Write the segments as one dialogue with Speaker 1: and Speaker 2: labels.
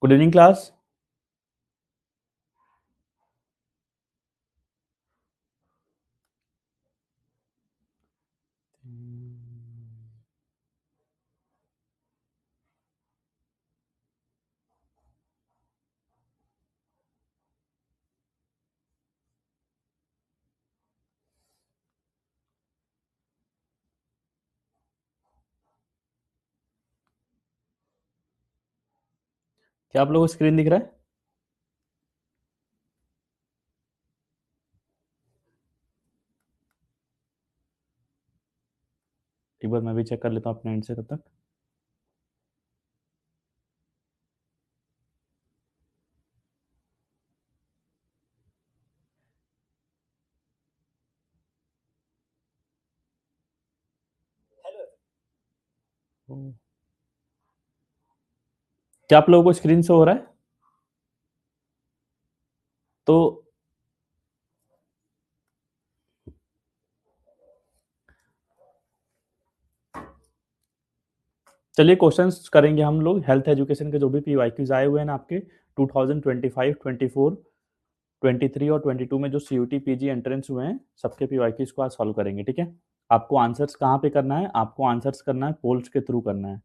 Speaker 1: Good evening class. क्या आप लोगों को स्क्रीन दिख रहा है? एक बार मैं भी चेक कर लेता हूँ अपने एंड से तब तक। क्या आप लोगों को स्क्रीन शो हो रहा है? तो चलिए क्वेश्चंस करेंगे हम लोग। हेल्थ एजुकेशन के जो भी पीवाईक्यूज आए हुए हैं ना आपके 2025, 24, 23 और 22 में जो सीयूटी पीजी एंट्रेंस हुए हैं, सबके पीवाईक्यूज को आज सॉल्व करेंगे। ठीक है, आपको आंसर्स कहाँ पे करना है? आपको आंसर्स करना है पोल्स के थ्रू करना है।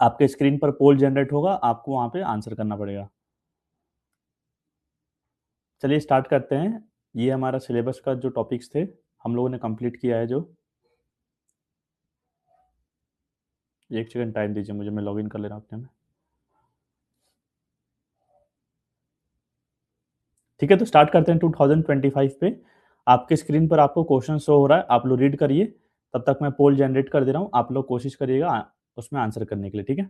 Speaker 1: आपके स्क्रीन पर पोल जनरेट होगा, आपको वहाँ पे आंसर करना पड़ेगा। चलिए स्टार्ट करते हैं। ये हमारा सिलेबस का जो टॉपिक्स थे हम लोगों ने कंप्लीट किया है। जो एक सेकंड टाइम दीजिए मुझे, मैं लॉगिन कर ले रहा हूँ अपने में। ठीक है, तो स्टार्ट करते हैं 2025 पे। आपके स्क्रीन पर आपको क्वेश्चन शो हो रहा है, आप लोग रीड करिए। तब तक मैं पोल जनरेट कर दे रहा हूँ, आप लोग कोशिश करिएगा उसमें आंसर करने के लिए। ठीक है,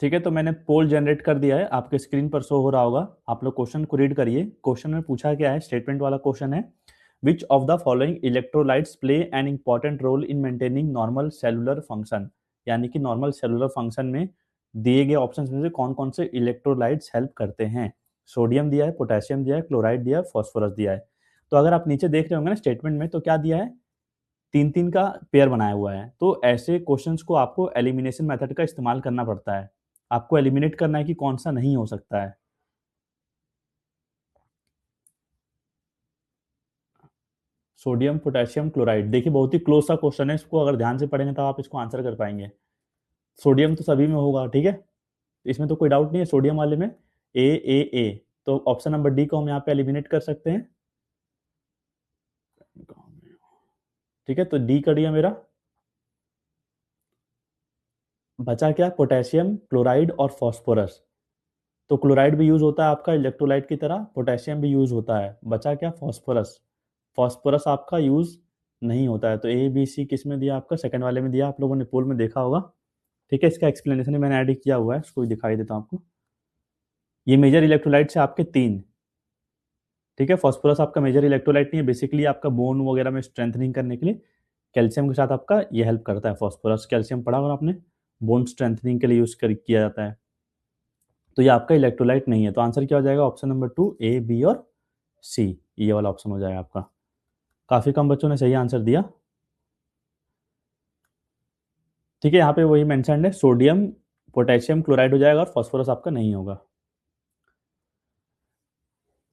Speaker 1: ठीक है, तो मैंने पोल जनरेट कर दिया है, आपके स्क्रीन पर शो हो रहा होगा। आप लोग क्वेश्चन को रीड करिए। क्वेश्चन में पूछा क्या है, स्टेटमेंट वाला क्वेश्चन है। Which of the following electrolytes play an important role in maintaining normal cellular function, यानी कि नॉर्मल सेलुलर फंक्शन में दिए गए ऑप्शन में से कौन कौन से इलेक्ट्रोलाइट्स हेल्प करते हैं। सोडियम दिया है, पोटेशियम दिया है, क्लोराइड दिया है, फॉस्फोरस दिया है। तो अगर आप नीचे देख रहे होंगे ना स्टेटमेंट में, तो क्या दिया है, तीन तीन का पेयर बनाया हुआ है। तो ऐसे क्वेश्चंस को आपको एलिमिनेशन मेथड का इस्तेमाल करना पड़ता है। आपको एलिमिनेट करना है कि कौन सा नहीं हो सकता है। सोडियम, पोटेशियम, क्लोराइड, देखिए बहुत ही क्लोज सा क्वेश्चन है, इसको अगर ध्यान से पढ़ेंगे तब आप इसको आंसर कर पाएंगे। सोडियम तो सभी में होगा, ठीक है, इसमें तो कोई डाउट नहीं है। सोडियम वाले में ए, तो ऑप्शन नंबर डी को हम यहाँ पे एलिमिनेट कर सकते हैं। ठीक है, तो डी कर दिया मेरा। बचा क्या, पोटेशियम, क्लोराइड और फॉस्फोरस। तो क्लोराइड भी यूज होता है आपका इलेक्ट्रोलाइट की तरह, पोटेशियम भी यूज होता है। बचा क्या, फॉस्फोरस। फॉस्फोरस आपका यूज नहीं होता है। तो ए बी सी किस में दिया, आपका सेकंड वाले में दिया, आप लोगों ने पोल में देखा होगा। ठीक है, इसका एक्सप्लेनेशन मैंने ऐड किया हुआ है, उसको भी दिखाई देता हूँ आपको। ये मेजर इलेक्ट्रोलाइट्स है आपके तीन। ठीक है, फॉस्फोरस आपका मेजर इलेक्ट्रोलाइट नहीं है, बेसिकली आपका बोन वगैरह में स्ट्रेंथनिंग करने के लिए कैल्शियम के साथ आपका ये हेल्प करता है। फॉस्फोरस, कैल्शियम पढ़ा होगा आपने, बोन स्ट्रेंथनिंग के लिए यूज किया जाता है। तो ये आपका इलेक्ट्रोलाइट नहीं है। तो आंसर क्या हो जाएगा, option number two, A B और सी, ये वाला ऑप्शन हो जाएगा आपका। काफी कम बच्चों ने सही आंसर दिया। ठीक है, यहाँ पे वही मेंशन है, सोडियम, पोटेशियम, क्लोराइड हो जाएगा और फॉस्फोरस आपका नहीं होगा।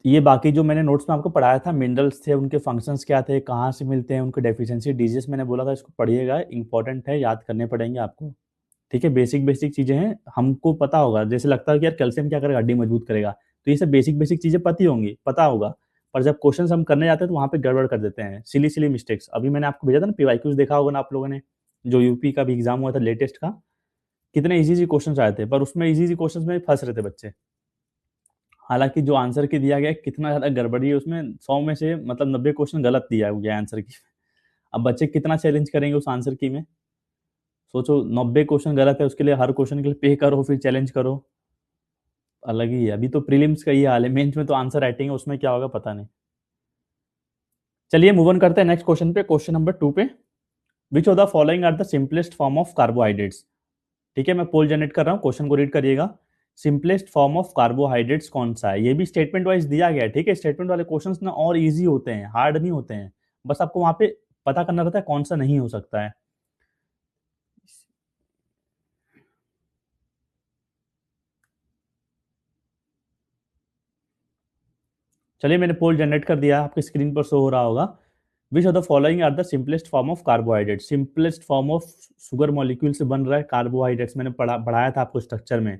Speaker 1: ये बाकी जो मैंने नोट्स में आपको पढ़ाया था, मिनरल्स थे, उनके फंक्शंस क्या थे, कहाँ से मिलते हैं, उनके डेफिशिएंसी डिजीज मैंने बोला था, इसको पढ़िएगा, इंपॉर्टेंट है, याद करने पड़ेंगे आपको। ठीक है, बेसिक बेसिक चीजें हैं, हमको पता होगा। जैसे लगता है कि यार कैल्शियम क्या करेगा, हड्डी मजबूत करेगा, तो ये सब बेसिक बेसिक चीजें पता होंगी, पता होगा। पर जब क्वेश्चन हम करने जाते हैं तो वहाँ पे गड़बड़ कर देते हैं, सिली सिली मिस्टेक्स। अभी मैंने आपको भेजा था ना पीवाईक्यूज, देखा होगा ना आप लोगों ने, जो यूपी का भी एग्जाम हुआ था लेटेस्ट का, कितने इजी इजी क्वेश्चन आए थे, पर उसमें इजी इजी क्वेश्चन में फंस रहे थे बच्चे। हालांकि जो आंसर की दिया गया है, कितना ज्यादा गड़बड़ी है उसमें, 100 में से मतलब 90 क्वेश्चन गलत दिया गया आंसर की। अब बच्चे कितना चैलेंज करेंगे उस आंसर की में, सोचो 90 क्वेश्चन गलत है, उसके लिए हर क्वेश्चन के लिए पे करो, फिर चैलेंज करो, अलग ही है। अभी तो प्रीलिम्स का ही हाल है, मेंस में तो आंसर राइटिंग है, उसमें क्या होगा पता नहीं। चलिए मूव ऑन करते हैं नेक्स्ट क्वेश्चन पे, क्वेश्चन नंबर 2 पे। Which of the following are the simplest form of carbohydrates. ठीक है, मैं पोल जनरेट कर रहा हूँ, क्वेश्चन को रीड करिएगा। सिंपलेस्ट फॉर्म ऑफ कार्बोहाइड्रेट्स कौन सा है? ये भी स्टेटमेंट वाइज दिया गया है, ठीक है। स्टेटमेंट वाले क्वेश्चंस ना और इजी होते हैं, हार्ड नहीं होते हैं। बस आपको वहां पे पता करना रहता है कौन सा नहीं हो सकता है। चलिए, मैंने पोल जनरेट कर दिया, आपकी स्क्रीन पर शो हो रहा होगा। Which of the following are the simplest form of carbohydrate? Simplest form of sugar molecule से बन रहा है कार्बोहाइड्रेट्स, मैंने पढ़ाया था आपको स्ट्रक्चर में।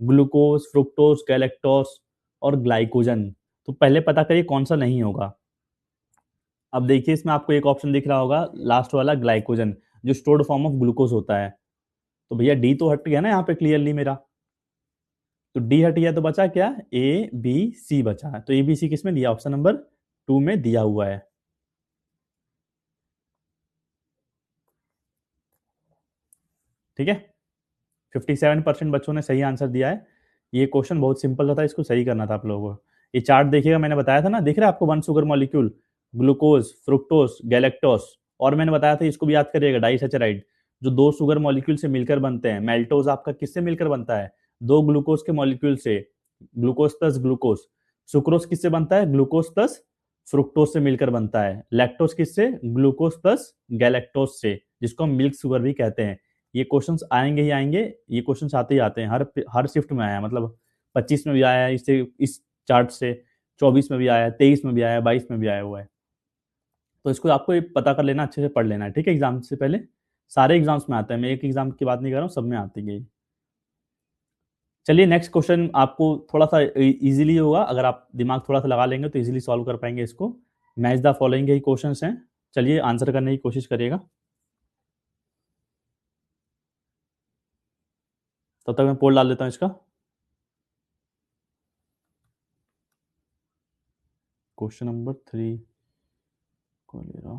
Speaker 1: ग्लूकोज, फ्रुक्टोज, गैलेक्टोस और ग्लाइकोजन। तो पहले पता करिए कौन सा नहीं होगा। अब देखिए, इसमें आपको एक ऑप्शन दिख रहा होगा लास्ट वाला, ग्लाइकोजन, जो स्टोर्ड फॉर्म ऑफ ग्लूकोज होता है। तो भैया डी तो हट गया ना यहाँ पे क्लियरली मेरा। तो डी हट गया तो बचा क्या? ए बी सी बचा। तो ए बी सी किसमें दिया? ऑप्शन नंबर 2 में दिया हुआ है। ठीक है, 57% बच्चों ने सही आंसर दिया है। ये क्वेश्चन बहुत सिंपल था, इसको सही करना था आप लोगों को। ये चार्ट देखिएगा, मैंने बताया था ना, दिख रहा है आपको one sugar molecule, glucose, fructose, galactose. और मैंने बताया था, इसको भी याद करिएगा, डाइसैचराइड, जो दो शुगर मॉलिक्यूल से मिलकर बनते हैं। मेल्टोज आपका किससे मिलकर बनता है? दो ग्लूकोज के मॉलिक्यूल से, ग्लूकोज प्लस ग्लूकोज। सुक्रोज किससे बनता है? ग्लूकोज प्लस फ्रुक्टोज से मिलकर बनता है। लैक्टोज किससे? ग्लूकोज प्लस गैलेक्टोज से, जिसको हम मिल्क शुगर भी कहते हैं। ये क्वेश्चंस आएंगे ही आएंगे, ये क्वेश्चंस आते ही आते हैं, हर हर शिफ्ट में आया है। मतलब 25 में भी आया है इससे, इस चार्ट से, 24 में भी आया है, 23 में भी आया है, 22 में भी आया हुआ है। तो इसको आपको ये पता कर लेना, अच्छे से पढ़ लेना है, ठीक है, एग्जाम से पहले। सारे एग्जाम्स में आता है, मैं एक एग्जाम की बात नहीं कर रहा हूँ, सब में आती है। चलिए, नेक्स्ट क्वेश्चन आपको थोड़ा सा इजीली होगा, अगर आप दिमाग थोड़ा सा लगा लेंगे तो इजीली सॉल्व कर पाएंगे इसको। Match the following he question हैं। चलिए आंसर करने की कोशिश करिएगा, तब तक मैं पोल डाल देता हूँ इसका। Question number 3, cholera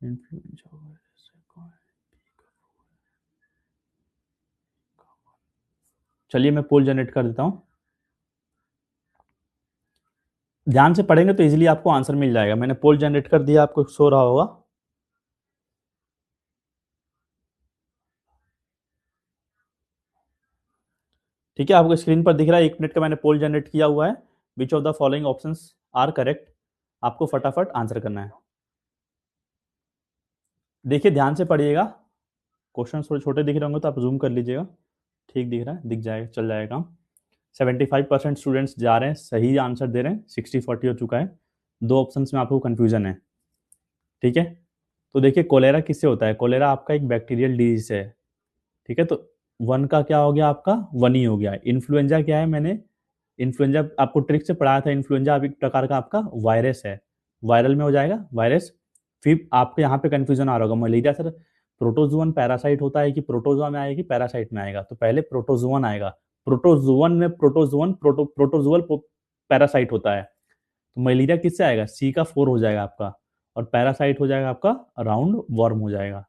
Speaker 1: influenza virus है कौन? चलिए मैं पोल जनरेट कर देता हूँ। ध्यान से पढ़ेंगे तो इजीली आपको आंसर मिल जाएगा। मैंने पोल जनरेट कर दिया, आपको शो रहा होगा। ठीक है, आपको स्क्रीन पर दिख रहा है, 1 मिनट का मैंने पोल जनरेट किया हुआ है। Which of the following options are correct? आपको फटाफट आंसर करना है। देखिए ध्यान से पढ़िएगा, क्वेश्चन थोड़े छोटे दिख रहे होंगे तो आप जूम कर लीजिएगा। ठीक दिख रहा है, दिख जाएगा, चल जाएगा काम। 75% स्टूडेंट्स जा रहे हैं, सही आंसर दे रहे हैं, 60-40 हो चुका है। दो ऑप्शंस में आपको कंफ्यूजन है, ठीक है। तो देखिए, कोलेरा किससे होता है? कोलेरा आपका एक बैक्टीरियल डिजीज है, ठीक है। तो वन का क्या हो गया? आपका वन ही हो गया। इन्फ्लुएंजा क्या है? मैंने इन्फ्लुएंजा आपको ट्रिक से पढ़ाया था। इन्फ्लुएंजा अब एक प्रकार का आपका वायरस है, वायरल में हो जाएगा वायरस। फिर आपको यहाँ पे कंफ्यूजन आ रहा होगा, मलेरिया सर प्रोटोजुअन पैरासाइट होता है कि प्रोटोजुआ में आएगा कि पैरासाइट में आएगा? तो पहले प्रोटोजुअन आएगा। प्रोटोजुअन में प्रोटोजुअन प्रोटोजुअल पैरासाइट होता है। तो मलेरिया किससे आएगा? सी का 4 हो जाएगा आपका, और पैरासाइट हो जाएगा आपका राउंड वर्म हो जाएगा।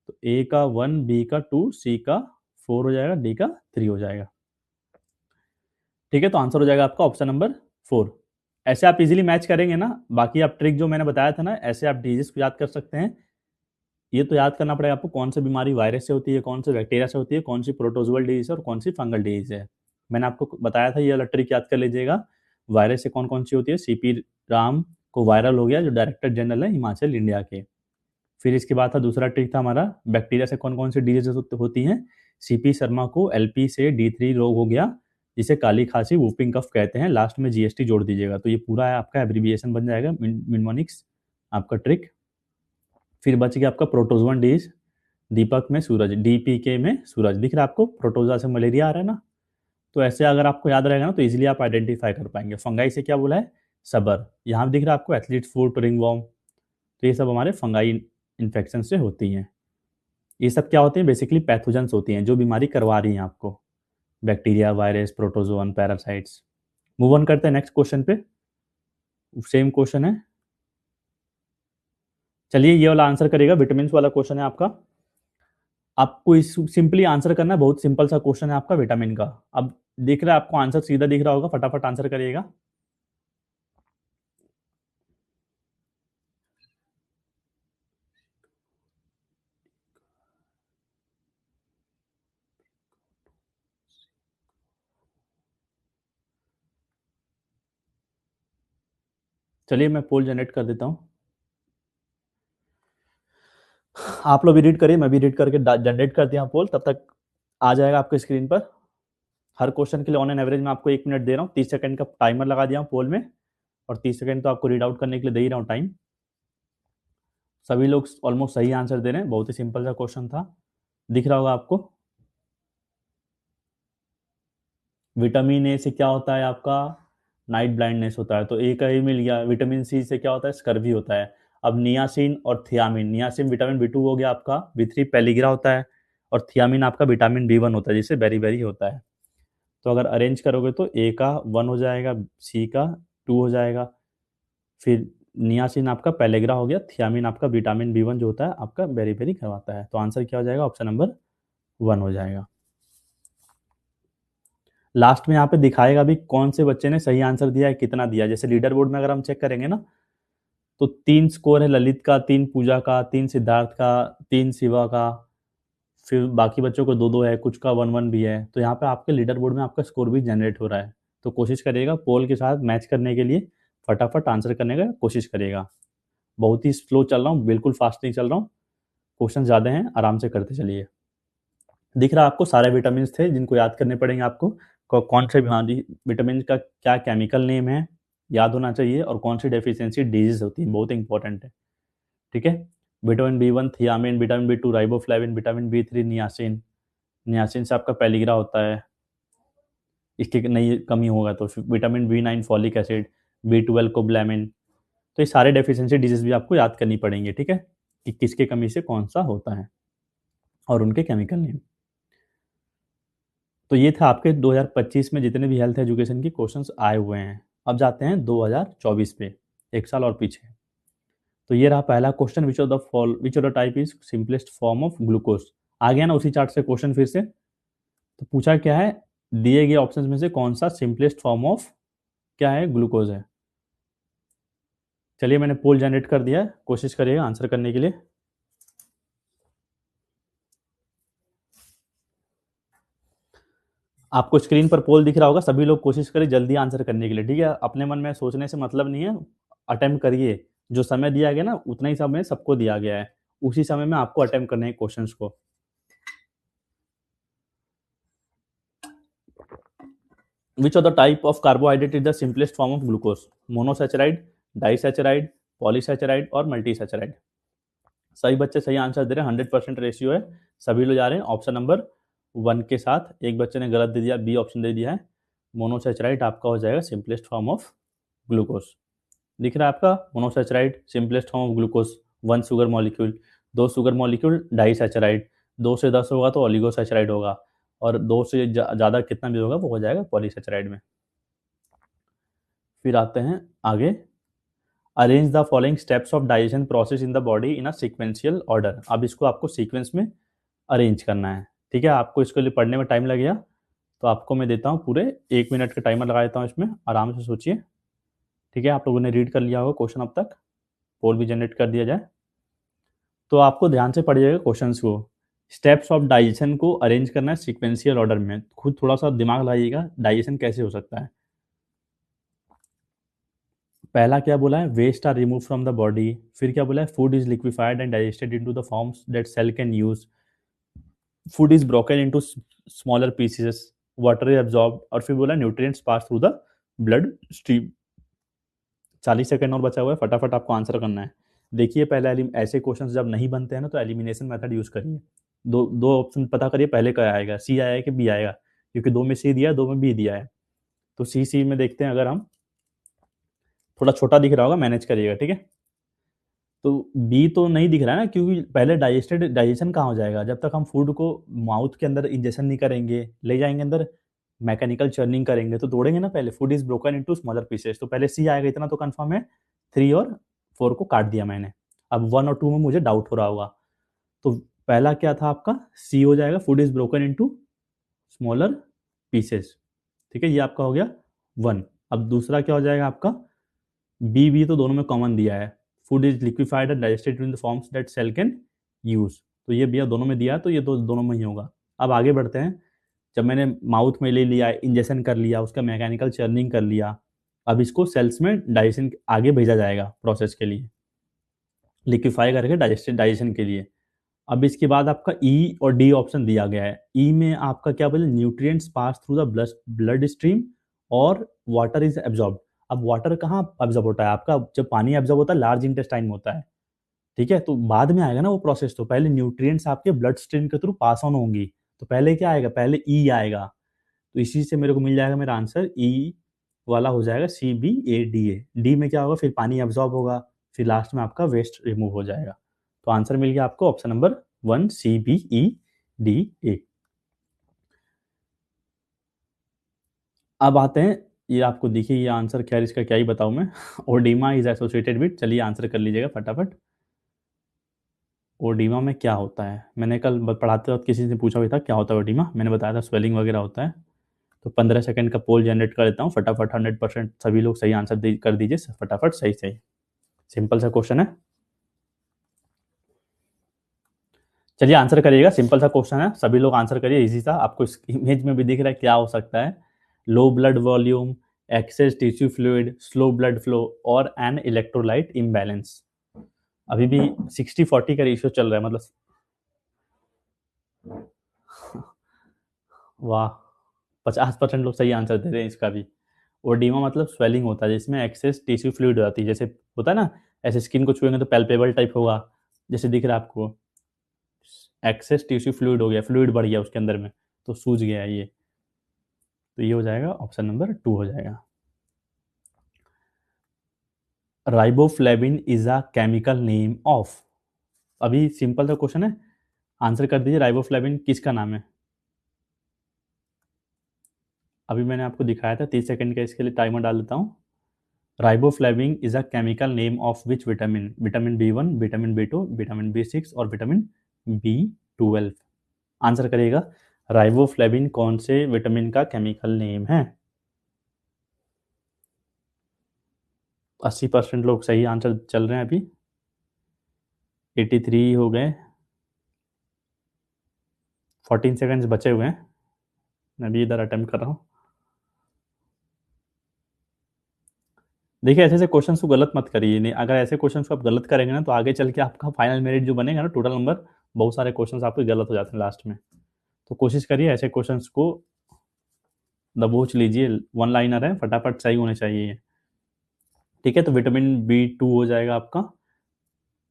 Speaker 1: तो ए का 1, बी का 2, सी का 4 हो जाएगा, डी का 3 हो जाएगा। ठीक है, तो आंसर हो जाएगा आपका ऑप्शन नंबर 4। ऐसे आप इजीली मैच करेंगे ना। बाकी आप ट्रिक जो मैंने बताया था ना, ऐसे आप डिजीज को याद कर सकते हैं। ये तो याद करना पड़ेगा आपको, कौन सी बीमारी वायरस से होती है, कौन से बैक्टीरिया से होती है, कौन सी प्रोटोजुअल डिजीज है और कौन सी फंगल डिजीज है। मैंने आपको बताया था, ये वाला ट्रिक याद कर लीजिएगा। वायरस से कौन कौन सी होती है? सीपी राम को वायरल हो गया, जो डायरेक्टर जनरल है हिमाचल इंडिया के। फिर इसके बाद था दूसरा ट्रिक था हमारा, बैक्टीरिया से कौन कौन सी डिजीज होती हैं? सीपी शर्मा को एलपी से D3 रोग हो गया, जिसे काली खांसी वूपिंग कफ कहते हैं। लास्ट में जीएसटी जोड़ दीजिएगा, तो ये पूरा आपका एब्रीविएशन बन जाएगा, मिनमोनिक्स आपका ट्रिक। फिर बच गया आपका प्रोटोजोवन डिजीज, दीपक में सूरज, डीपीके में सूरज। दिख रहा है आपको, प्रोटोजा से मलेरिया आ रहा है ना। तो ऐसे अगर आपको याद रहेगा ना, तो इजीली आप आइडेंटिफाई कर पाएंगे। फंगाई से क्या बोला है? सबर। यहाँ दिख रहा है आपको एथलीट फुट, रिंगवॉर्म। तो ये सब हमारे फंगाई इन्फेक्शन से होती हैं। ये सब क्या होते हैं? बेसिकली पैथोजेंस होती हैं, जो बीमारी करवा रही हैं आपको। Bacteria, virus, protozoan, parasites. Move on करते हैं नेक्स्ट क्वेश्चन पे। सेम क्वेश्चन है। चलिए ये वाला आंसर करेगा, विटामिन वाला क्वेश्चन है आपका। आपको इस सिंपली आंसर करना है, बहुत सिंपल सा क्वेश्चन है आपका विटामिन का। अब दिख रहा है आपको, आंसर सीधा दिख रहा होगा, फटाफट आंसर करिएगा। चलिए मैं पोल जनरेट कर देता हूँ। आप लोग भी रीड करिए, मैं भी रीड करके जनरेट कर दिया पोल, तब तक आ जाएगा आपके स्क्रीन पर। हर क्वेश्चन के लिए ऑन एन एवरेज मैं आपको 1 मिनट दे रहा हूँ, 30 सेकंड का टाइमर लगा दिया हूँ पोल में, और 30 सेकंड तो आपको रीड आउट करने के लिए दे ही रहा हूँ टाइम। सभी लोग ऑलमोस्ट सही आंसर दे रहे हैं, बहुत ही सिंपल सा क्वेश्चन था, दिख रहा होगा आपको। विटामिन ए से क्या होता है आपका, नाइट ब्लाइंडनेस होता है, तो ए का ही मिल गया। विटामिन सी से क्या होता है, स्कर्वी होता है। अब नियासिन और थियामिन, नियासिन विटामिन बी 2 हो गया आपका, बी 3 पेलिग्रा होता है, और थियामिन आपका विटामिन बी 1 होता है, जिससे बेरी बेरी होता है। तो अगर अरेंज करोगे तो ए का 1 हो जाएगा, सी का 2 हो जाएगा, फिर नियासिन आपका पेलेग्रा हो गया, थियामिन आपका विटामिन बी 1 जो होता है आपका बेरी बेरी करवाता है। तो आंसर क्या हो जाएगा, ऑप्शन नंबर 1 हो जाएगा। लास्ट में यहाँ पे दिखाएगा भी कौन से बच्चे ने सही आंसर दिया है, कितना दिया है। जैसे लीडर बोर्ड में अगर हम चेक करेंगे ना, तो 3 स्कोर है ललित का, 3 पूजा का, 3 सिद्धार्थ का, 3 शिवा का, फिर बाकी बच्चों को 2-2 है, कुछ का 1-1 भी है। तो यहाँ पे आपके लीडर बोर्ड में आपका स्कोर भी जनरेट हो रहा है। तो कोशिश करिएगा पोल के साथ मैच करने के लिए, फटाफट आंसर करने का कोशिश करिएगा। बहुत ही स्लो चल रहा हूँ, बिल्कुल फास्ट नहीं चल रहा हूँ, क्वेश्चन ज़्यादा हैं, आराम से करते चलिए। दिख रहा है आपको सारे विटामिन थे जिनको याद करने पड़ेंगे आपको। कौन से विटामिन का क्या केमिकल नेम है याद होना चाहिए, और कौन सी डेफिशिएंसी डिजीज होती है, बहुत इंपॉर्टेंट है। ठीक है, vitamin B 1 thiamine, vitamin B 2 riboflavin, vitamin B 3 niacin, niacin से आपका पेलिग्रा होता है, इसकी नहीं कमी होगा तो फिर vitamin B 9 folic acid, B 12 cobalamin. तो ये सारे डेफिशिएंसी डिजीज भी आपको याद करनी पड़ेंगे, ठीक है, कि किसके कमी से कौन सा होता है और उनके केमिकल नेम। तो ये था आपके 2025 में जितने भी हेल्थ एजुकेशन के क्वेश्चंस आए हुए हैं। अब जाते हैं 2024 पे, एक साल और पीछे। तो ये रहा पहला question, which of the type is simplest form of glucose. आ गया ना उसी चार्ट से क्वेश्चन फिर से। तो पूछा क्या है, दिए गए ऑप्शंस में से कौन सा सिंपलेस्ट फॉर्म ऑफ क्या है, ग्लूकोज है। चलिए मैंने पोल जनरेट कर दिया है, कोशिश करिएगा आंसर करने के लिए। आपको स्क्रीन पर पोल दिख रहा होगा, सभी लोग कोशिश करें जल्दी आंसर करने के लिए, ठीक है। अपने मन में सोचने से मतलब नहीं है, अटेम्प्ट करिए। जो समय दिया गया ना उतना ही समय सबको दिया गया है, उसी समय में आपको अटेम्प्ट करने हैं क्वेश्चंस को। Which of the type of carbohydrate is the simplest form of glucose, monosaccharide, disaccharide, polysaccharide और मल्टीसेचराइड। सही बच्चे सही आंसर दे रहे हैं, 100% रेशियो है, सभी लोग जा रहे हैं ऑप्शन नंबर 1 के साथ। एक बच्चे ने गलत दे दिया, बी ऑप्शन दे दिया है। मोनोसेचराइड आपका हो जाएगा सिंपलेस्ट फॉर्म ऑफ ग्लूकोज। दिख रहा है आपका, monosaccharide simplest form of glucose, 1 sugar molecule, 2 sugar molecule disaccharide, 2 से 10 होगा तो ओलिगोसेचराइड होगा, और 2 से ज़्यादा कितना भी होगा वो हो जाएगा पॉलीसेचराइड में। फिर आते हैं आगे, arrange the following steps of digestion process in the body in a sequential order. अब इसको आपको सीक्वेंस में अरेंज करना है, ठीक है। आपको इसके लिए पढ़ने में टाइम लगेगा, तो आपको मैं देता हूँ पूरे 1 मिनट का टाइमर लगा देता हूँ इसमें, आराम से सोचिए, ठीक है। आप लोगों ने रीड कर लिया होगा क्वेश्चन अब तक, पोल भी जनरेट कर दिया जाए। तो आपको ध्यान से पढ़िएगा क्वेश्चंस को। स्टेप्स ऑफ डाइजेशन को अरेंज करना है सीक्वेंशियल ऑर्डर में, खुद थोड़ा सा दिमाग लगाइएगा, डाइजेशन कैसे हो सकता है। पहला क्या बोला है, waste are remove from the body. फिर क्या बोला है, food is liquefied and digested into the forms that cell can use. Food is broken into smaller pieces, water is absorb, और फिर बोला nutrients pass through the blood stream. 40 second और बचा हुआ है, फटाफट आपको आंसर करना है। देखिए पहले ऐसे क्वेश्चन जब नहीं बनते हैं ना तो एलिमिनेशन मेथड यूज करिए। दो दो ऑप्शन पता करिए पहले क्या आएगा, सी आएगा कि बी आएगा, क्योंकि 2 में सी दिया है, 2 में बी दिया है। तो सी में देखते हैं, अगर हम, थोड़ा छोटा दिख रहा होगा, मैनेज करिएगा, ठीक है। तो बी तो नहीं दिख रहा है ना, क्योंकि पहले डाइजेशन कहाँ हो जाएगा, जब तक हम फूड को माउथ के अंदर इंजेक्शन नहीं करेंगे, ले जाएंगे अंदर, मैकेनिकल चर्निंग करेंगे तो तोड़ेंगे ना पहले। Food is broken into smaller pieces, तो पहले सी आएगा, इतना तो कंफर्म है। 3 और 4 को काट दिया मैंने। अब 1 और 2 में मुझे डाउट हो रहा होगा, तो पहला क्या था आपका, सी हो जाएगा, food is broken into smaller pieces, ठीक है, ये आपका हो गया 1। अब दूसरा क्या हो जाएगा आपका, बी तो दोनों में कॉमन दिया है, food is liquefied and digested in the forms that cell can use. तो ये भी दोनों में दिया है, तो ये दोनों में ही होगा। अब आगे बढ़ते हैं, जब मैंने माउथ में ले लिया, इंजेक्शन कर लिया, उसका मैकेनिकल चर्निंग कर लिया, अब इसको सेल्स में डाइजेशन आगे भेजा जाएगा प्रोसेस के लिए, लिक्विफाई करके डाइजेशन के लिए। अब इसके बाद आपका ई और डी ऑप्शन दिया गया है। ई में आपका क्या बोले, nutrients pass through the blood stream और वाटर इज एब्जॉर्ब। अब वाटर कहाँ एब्जॉर्ब होता है आपका, जब पानी एब्जॉर्ब होता है लार्ज इंटेस्टाइन में होता है, ठीक है, तो बाद में आएगा ना वो प्रोसेस, तो पहले न्यूट्रिएंट्स आपके ब्लड स्ट्रीम के थ्रू पास ऑन होंगी, तो पहले क्या आएगा, पहले ई आएगा। तो इसी से मेरे को मिल जाएगा मेरा आंसर, ई वाला हो जाएगा CBADA। डी में क्या होगा, फिर पानी एब्जॉर्ब होगा, फिर लास्ट में आपका वेस्ट रिमूव हो जाएगा। तो आंसर मिल गया आपको ऑप्शन नंबर 1 CBEDA। अब आते हैं, ये आपको देखिए ये आंसर, खैर इसका क्या ही बताऊं मैं। ओडिमा इज एसोसिएटेड विद, चलिए आंसर कर लीजिएगा फटाफट। ओडिमा में क्या होता है, मैंने कल पढ़ाते वक्त किसी से पूछा भी था क्या होता है ओडिमा, मैंने बताया था स्वेलिंग वगैरह होता है। तो 15 सेकंड का पोल जनरेट कर देता हूँ फटाफट, 100% सभी लोग सही आंसर कर दीजिए फटाफट, सही सही। सिंपल सा क्वेश्चन है, चलिए आंसर करिएगा, सिंपल सा क्वेश्चन है, सभी लोग आंसर करिए, इजी सा। आपको इस इमेज में भी दिख रहा है क्या हो सकता है, low blood volume, excess tissue fluid, slow blood flow और एन इलेक्ट्रोलाइट इम्बैलेंस। अभी भी 60-40 का रेशियो चल रहा है, मतलब वाह, 50% लोग सही आंसर दे रहे हैं इसका भी। ओडिमा मतलब स्वेलिंग होता है जिसमें एक्सेस टिश्यू फ्लूइड हो जाती है, जैसे होता है ना, ऐसे स्किन को छुएंगे तो पैल्पेबल टाइप होगा, जैसे दिख रहा है आपको, एक्सेस टिश्यू फ्लूइड हो गया, फ्लूइड बढ़ गया उसके अंदर में, तो सूज गया ये। तो ये हो जाएगा ऑप्शन नंबर 2 हो जाएगा। Riboflavin is a chemical name of. अभी सिंपल सा क्वेश्चन है, आंसर कर दीजिए, राइबोफ्लेविन किसका नाम है। अभी मैंने आपको दिखाया था 30 सेकंड का, इसके लिए टाइमर डाल देता हूँ। Riboflavin is a chemical name of which vitamin, vitamin B1, vitamin B2, vitamin B6 और विटामिन B12। आंसर करिएगा, राइबोफ्लेविन कौन से विटामिन का केमिकल नेम है। 80% लोग सही आंसर चल रहे हैं अभी, 83 हो गए, 14 सेकंड्स बचे हुए हैं, मैं भी इधर अटेम्प्ट कर रहा हूँ। देखिए ऐसे ऐसे क्वेश्चन को गलत मत करिए, नहीं अगर ऐसे क्वेश्चन को आप गलत करेंगे ना तो आगे चल के आपका फाइनल मेरिट जो बनेगा ना, टोटल नंबर, बहुत सारे क्वेश्चन आपके गलत हो जाते हैं लास्ट में। तो कोशिश करिए ऐसे क्वेश्चन को दबोच लीजिए, वन लाइनर है, फटाफट सही होने चाहिए। ठीक है, तो विटामिन B2 हो जाएगा आपका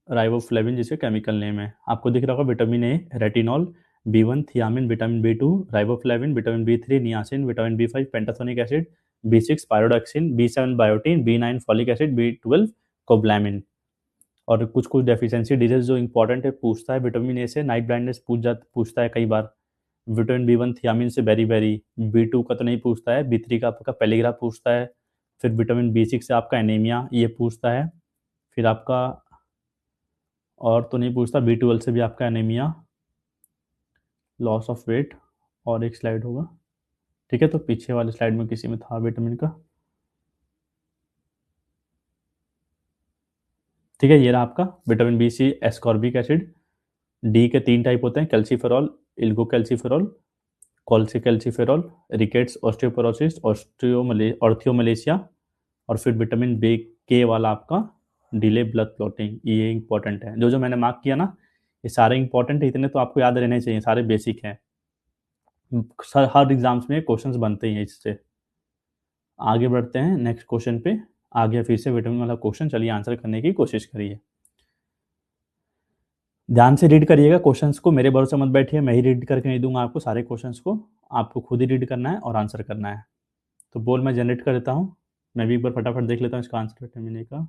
Speaker 1: राइबोफ्लेविन, जिसके केमिकल नेम है आपको दिख रहा होगा, vitamin A retinol, B1 thiamine, vitamin B2 riboflavin, vitamin B3 niacin, vitamin B5 pantothenic acid, B6 पायरोडक्सिन, B7 biotin, B9 folic acid, B12 कोब्लामिन। और कुछ कुछ डेफिशिएंसी डिजीज जो इंपॉर्टेंट है पूछता है, विटामिन ए से नाइट ब्लाइंडनेस पूछता है कई बार, विटामिन B1 थियामिन से बेरी बेरी, B2 का तो नहीं पूछता है, B3 का आपका पेलीग्राफ पूछता है, फिर विटामिन B6 से आपका एनीमिया ये पूछता है, फिर आपका और तो नहीं पूछता, B12 से भी आपका एनीमिया, लॉस ऑफ वेट, और एक स्लाइड होगा। ठीक है, तो पीछे वाले स्लाइड में किसी में था विटामिन का, ठीक है, ये रहा आपका vitamin B, C, ascorbic acid. D के 3 टाइप होते हैं, कैल्सीफेरॉल, इल्गोकैल्सीफेरॉल, कॉल्सिकैल्सीफेरॉल, रिकेट्स, ऑस्टियोपोरोसिस, ऑर्थियोमलेशिया। और फिर विटामिन B के वाला आपका डिले ब्लड क्लॉटिंग, ये इंपॉर्टेंट है, जो जो मैंने मार्क किया ना, ये सारे इंपॉर्टेंट है, इतने तो आपको याद रहने चाहिए, सारे बेसिक हैं, हर एग्जाम्स में क्वेश्चंस बनते ही हैं इससे। आगे बढ़ते हैं नेक्स्ट क्वेश्चन पे, आगे फिर से विटामिन वाला क्वेश्चन, चलिए आंसर करने की कोशिश करिए। ध्यान से रीड करिएगा क्वेश्चंस को, मेरे भरोसे मत बैठिए, मैं ही रीड करके नहीं दूंगा आपको सारे क्वेश्चंस को, आपको खुद ही रीड करना है और आंसर करना है। तो बोल मैं जनरेट कर देता हूँ, मैं भी एक बार फटाफट देख लेता हूँ इसका आंसर विटामिन ए का।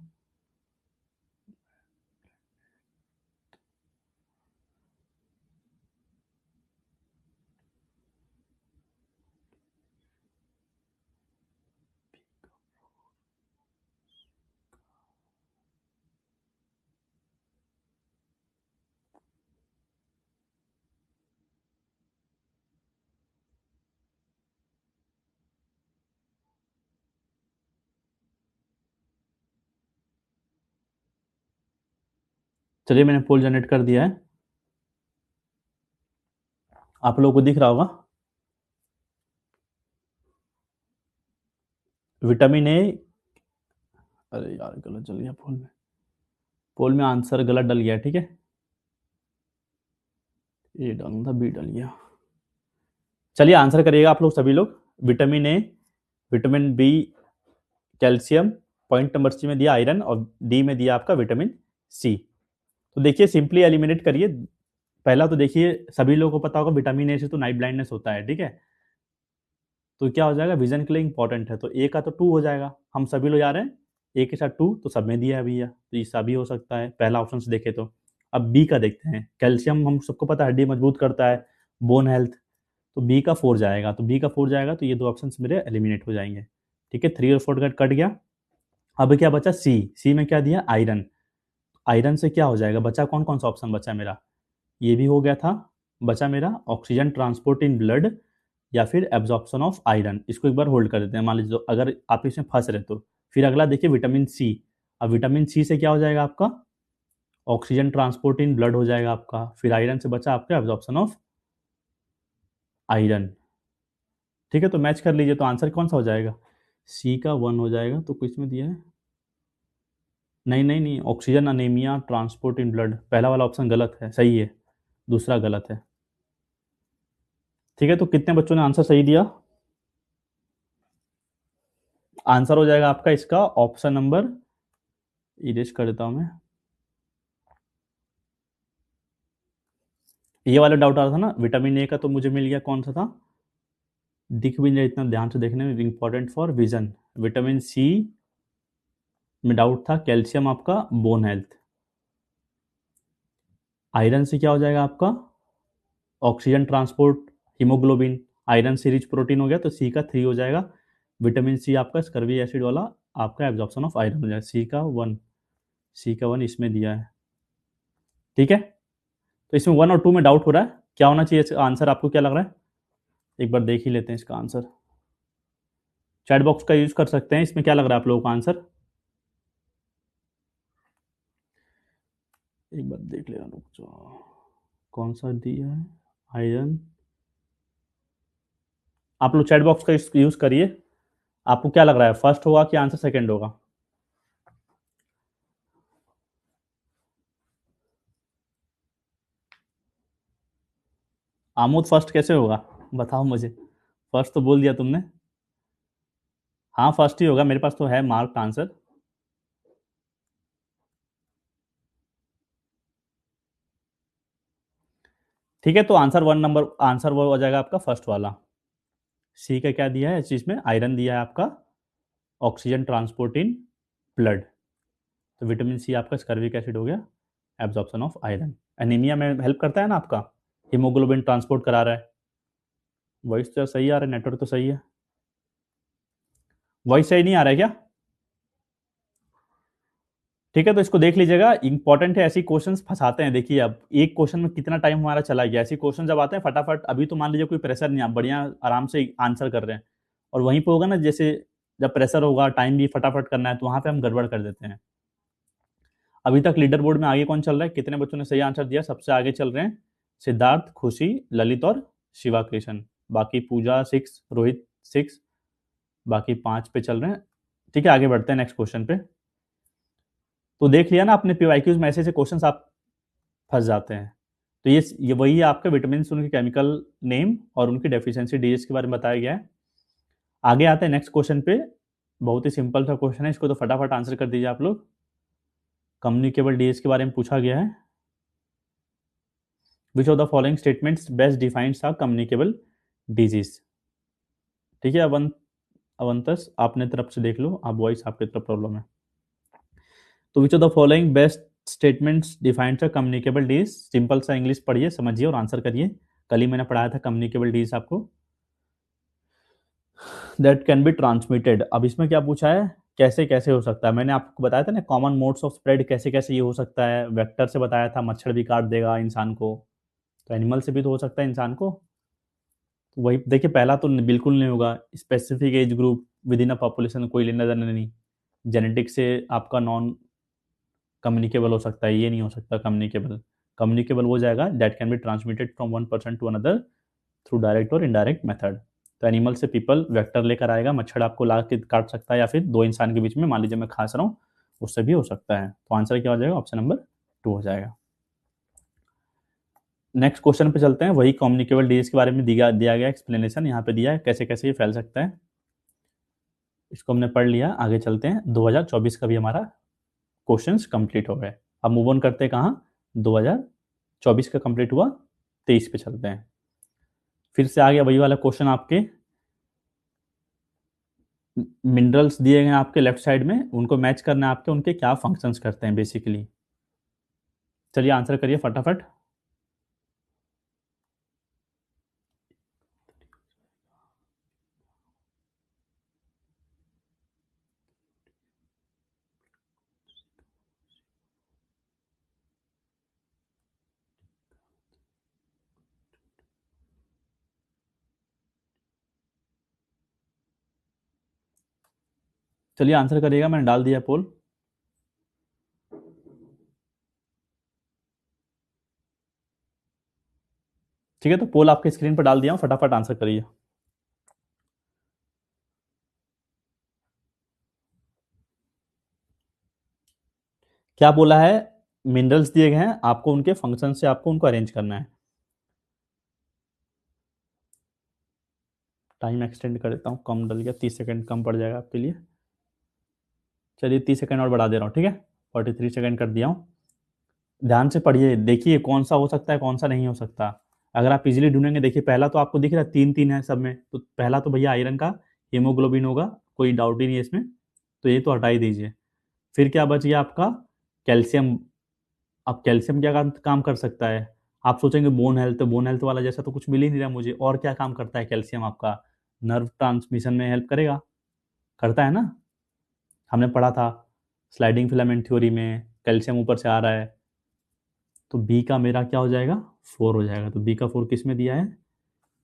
Speaker 1: चलिए मैंने पोल जनरेट कर दिया है, आप लोगों को दिख रहा होगा। विटामिन ए अरे यार गलत चल गया पोल में, पोल में आंसर गलत डल गया, ठीक है, ए डालना था, बी डल गया। चलिए आंसर करिएगा आप लोग सभी लोग। Vitamin A, vitamin B calcium, point number C में दिया आयरन, और डी में दिया आपका विटामिन सी। तो देखिए सिंपली एलिमिनेट करिए। पहला तो देखिए सभी लोगों को पता होगा विटामिन ए से तो नाइट ब्लाइंडनेस होता है, ठीक है, तो क्या हो जाएगा, विजन के लिए इंपॉर्टेंट है, तो ए का तो 2 हो जाएगा, हम सभी लोग जा रहे हैं ए के साथ 2, तो सब में दिया है भैया, तो ये सभी हो सकता है पहला ऑप्शन से देखे तो। अब बी का देखते हैं, कैल्शियम हम सबको पता है हड्डी मजबूत करता है, बोन हेल्थ, तो बी का 4 जाएगा, तो बी का 4 जाएगा, तो ये दो ऑप्शन मेरे एलिमिनेट हो जाएंगे, ठीक है, 3 और 4 कट गया। अब क्या बचा, सी, सी में क्या दिया, आयरन, आयरन से क्या हो जाएगा, बचा कौन कौन सा ऑप्शन बचा मेरा, ये भी हो गया था, बचा मेरा ऑक्सीजन ट्रांसपोर्ट इन ब्लड या फिर एब्जॉर्प्शन ऑफ आयरन। इसको एक बार होल्ड कर देते हैं, मान लीजिए तो अगर आप इसमें फंस रहे तो। फिर अगला देखिए विटामिन सी, अब विटामिन सी से क्या हो जाएगा आपका, ऑक्सीजन ट्रांसपोर्ट इन ब्लड हो जाएगा आपका, फिर आयरन से बचा आपका एब्जॉर्प्शन ऑफ आयरन, ठीक है, तो मैच कर लीजिए, तो आंसर कौन सा हो जाएगा, सी का 1 हो जाएगा, तो कुछ में दिया है, नहीं नहीं नहीं, oxygen anaemia transport in blood, पहला वाला ऑप्शन गलत है, सही है, दूसरा गलत है, ठीक है, तो कितने बच्चों ने आंसर सही दिया, आंसर हो जाएगा आपका इसका ऑप्शन नंबर, इरेज कर देता हूं मैं, ये वाला डाउट आ रहा था ना विटामिन ए का, तो मुझे मिल गया, कौन सा था, दिख भी नहीं इतना ध्यान से देखने में, important for vision, vitamin C में डाउट था, कैल्शियम आपका बोन हेल्थ, आयरन से क्या हो जाएगा आपका ऑक्सीजन ट्रांसपोर्ट हीमोग्लोबिन, आयरन से रिच प्रोटीन हो गया, तो सी का 3 हो जाएगा, विटामिन सी आपका स्कर्वी एसिड वाला आपका एब्जॉर्प्शन ऑफ आयरन हो जाएगा, सी का 1, सी का 1 इसमें दिया है, ठीक है, तो इसमें 1 और 2 में डाउट हो रहा है, क्या होना चाहिए आंसर, आपको क्या लग रहा है, एक बार देख ही लेते हैं इसका आंसर, चैट बॉक्स का यूज कर सकते हैं, इसमें क्या लग रहा है आप लोगों का आंसर, एक बार देख लेना, रुक जाओ, कौन सा दिया है, आयरन, आप लोग चैट बॉक्स का यूज करिए, आपको क्या लग रहा है फर्स्ट होगा कि आंसर सेकंड होगा, आमोद फर्स्ट कैसे होगा, बताओ मुझे, फर्स्ट तो बोल दिया तुमने, हाँ फर्स्ट ही होगा, मेरे पास तो है मार्क आंसर, ठीक है, तो आंसर 1 नंबर, आंसर वो हो जाएगा आपका फर्स्ट वाला, सी का क्या दिया है इस चीज में, आयरन दिया है आपका, ऑक्सीजन ट्रांसपोर्ट इन ब्लड, तो विटामिन सी आपका स्कर्विक एसिड हो गया, एब्जॉर्प्शन ऑफ आयरन, एनीमिया में हेल्प करता है ना आपका, हीमोग्लोबिन ट्रांसपोर्ट करा रहा है, वॉइस तो सही आ रहा है, नेटवर्क तो सही है, वॉइस सही नहीं आ रहा है क्या, ठीक है, तो इसको देख लीजिएगा, इंपॉर्टेंट है, ऐसी क्वेश्चंस फंसाते हैं, देखिए अब एक क्वेश्चन में कितना टाइम हमारा चला गया, ऐसी क्वेश्चन जब आते हैं फटाफट, अभी तो मान लीजिए कोई प्रेशर नहीं, आप बढ़िया आराम से आंसर कर रहे हैं, और वहीं पे होगा ना जैसे जब प्रेशर होगा, टाइम भी फटाफट करना है, तो वहां पे हम गड़बड़ कर देते हैं। अभी तक लीडर बोर्ड में आगे कौन चल रहा है, कितने बच्चों ने सही आंसर दिया, सबसे आगे चल रहे हैं सिद्धार्थ, खुशी, ललित और शिवा कृष्ण, बाकी पूजा 6, रोहित 6, बाकी 5 पे चल रहे हैं, ठीक है, आगे बढ़ते हैं नेक्स्ट क्वेश्चन पे। तो देख लिया ना आपने पीवाईक्यूज में ऐसे ऐसे क्वेश्चन आप फंस जाते हैं, तो ये वही है आपका विटामिन, उनके केमिकल नेम और उनकी डेफिशिएंसी डीएच के बारे में बताया गया है। आगे आते हैं नेक्स्ट क्वेश्चन पे, बहुत ही सिंपल सा क्वेश्चन है, इसको तो फटाफट आंसर कर दीजिए आप लोग, कम्युनिकेबल डीएच के बारे में पूछा गया है, which of the following statements best defines a communicable disease, ठीक है, अवंतस आपने तरफ से देख लो, आप वॉइस आपकी तरफ प्रॉब्लम है, तो विच of the following best statements defines a communicable disease, simple सा इंग्लिश पढ़िए समझिए और आंसर करिए, कल ही मैंने पढ़ाया था कम्युनिकेबल डिजीज आपको, दैट कैन बी ट्रांसमिटेड, अब इसमें क्या पूछा है, कैसे कैसे हो सकता है, मैंने आपको बताया था ना कॉमन मोड्स ऑफ स्प्रेड कैसे कैसे ये हो सकता है, वेक्टर से बताया था, मच्छर भी काट देगा इंसान को, तो एनिमल से भी तो हो सकता है इंसान को, तो वही देखिए पहला तो बिल्कुल नहीं होगा, specific age group with in a population कोई लेना देना नहीं, जेनेटिक से आपका नॉन कम्युनिकेबल हो सकता है, ये नहीं हो सकता कम्युनिकेबल, कम्युनिकेबल हो जाएगा that can be transmitted from one person to another through direct और इनडायरेक्ट मेथड, तो एनिमल से पीपल वेक्टर लेकर आएगा, मच्छर आपको ला के काट सकता है, या फिर दो इंसान के बीच में मान लीजिए मैं खांस रहा हूँ, उससे भी हो सकता है। तो आंसर क्या हो जाएगा? ऑप्शन नंबर 2 हो जाएगा। नेक्स्ट क्वेश्चन पे चलते हैं। वही कम्युनिकेबल डिजीज के बारे में दिया गया एक्सप्लेनेशन यहाँ पे दिया है, कैसे कैसे ये फैल सकता है, इसको हमने पढ़ लिया। आगे चलते हैं, 2024 का भी हमारा क्वेश्चंस कंप्लीट हो गए। अब मूव ऑन करते हैं कहाँ? 2024 का कंप्लीट हुआ, 23 पे चलते हैं। फिर से आ गया वही वाला क्वेश्चन आपके, मिनरल्स दिए गए आपके लेफ्ट साइड में, उनको मैच करना है आपके, उनके क्या फंक्शंस करते हैं बेसिकली। चलिए आंसर करिए फटाफट। चलिए आंसर करिएगा, मैंने डाल दिया पोल। ठीक है, तो पोल आपके स्क्रीन पर डाल दिया हूं, फटाफट आंसर करिए। क्या बोला है? मिनरल्स दिए गए हैं आपको, उनके फंक्शन से आपको उनको अरेंज करना है। टाइम एक्सटेंड कर देता हूँ, कम डल गया, 30 सेकंड कम पड़ जाएगा आपके लिए। चलिए 30 सेकंड और बढ़ा दे रहा हूँ, ठीक है, 43 सेकंड कर दिया हूँ। ध्यान से पढ़िए, देखिए कौन सा हो सकता है कौन सा नहीं हो सकता। अगर आप इजीली ढूंढेंगे, देखिए पहला तो आपको दिख रहा है 3 3 है सब में, तो पहला तो भैया आयरन का हीमोग्लोबिन होगा, कोई डाउट ही नहीं है इसमें, तो ये तो हटा ही दीजिए। फिर क्या बच गया आपका? कैल्शियम। अब कैल्शियम क्या काम कर सकता है? आप सोचेंगे बोन हेल्थ, तो बोन हेल्थ वाला जैसा तो कुछ मिल ही नहीं रहा मुझे, और क्या काम करता है कैल्शियम आपका? नर्व ट्रांसमिशन में हेल्प करेगा, करता है ना, हमने पढ़ा था स्लाइडिंग फिलामेंट थ्योरी में, कैल्शियम ऊपर से आ रहा है। तो बी का मेरा क्या हो जाएगा? 4 हो जाएगा। तो बी का 4 किस में दिया है?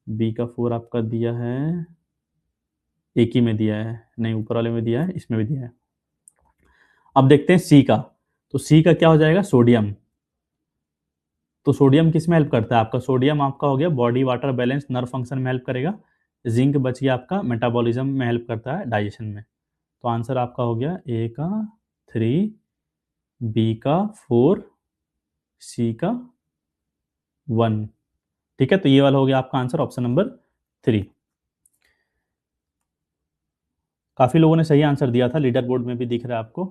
Speaker 1: बी का 4 आपका दिया है, एक ही में दिया है, नहीं ऊपर वाले में दिया है, इसमें भी दिया है। अब देखते हैं सी का। तो सी का क्या हो जाएगा? सोडियम। तो सोडियम किस में हेल्प करता है आपका? सोडियम आपका हो गया body water balance nerve function में हेल्प करेगा। जिंक बच गया आपका मेटाबॉलिज्म में हेल्प करता है, डाइजेशन में। तो आंसर आपका हो गया ए का 3, बी का 4, सी का 1। ठीक है, तो ये वाला हो गया आपका आंसर, ऑप्शन नंबर 3। काफी लोगों ने सही आंसर दिया था, लीडर बोर्ड में भी दिख रहा है आपको।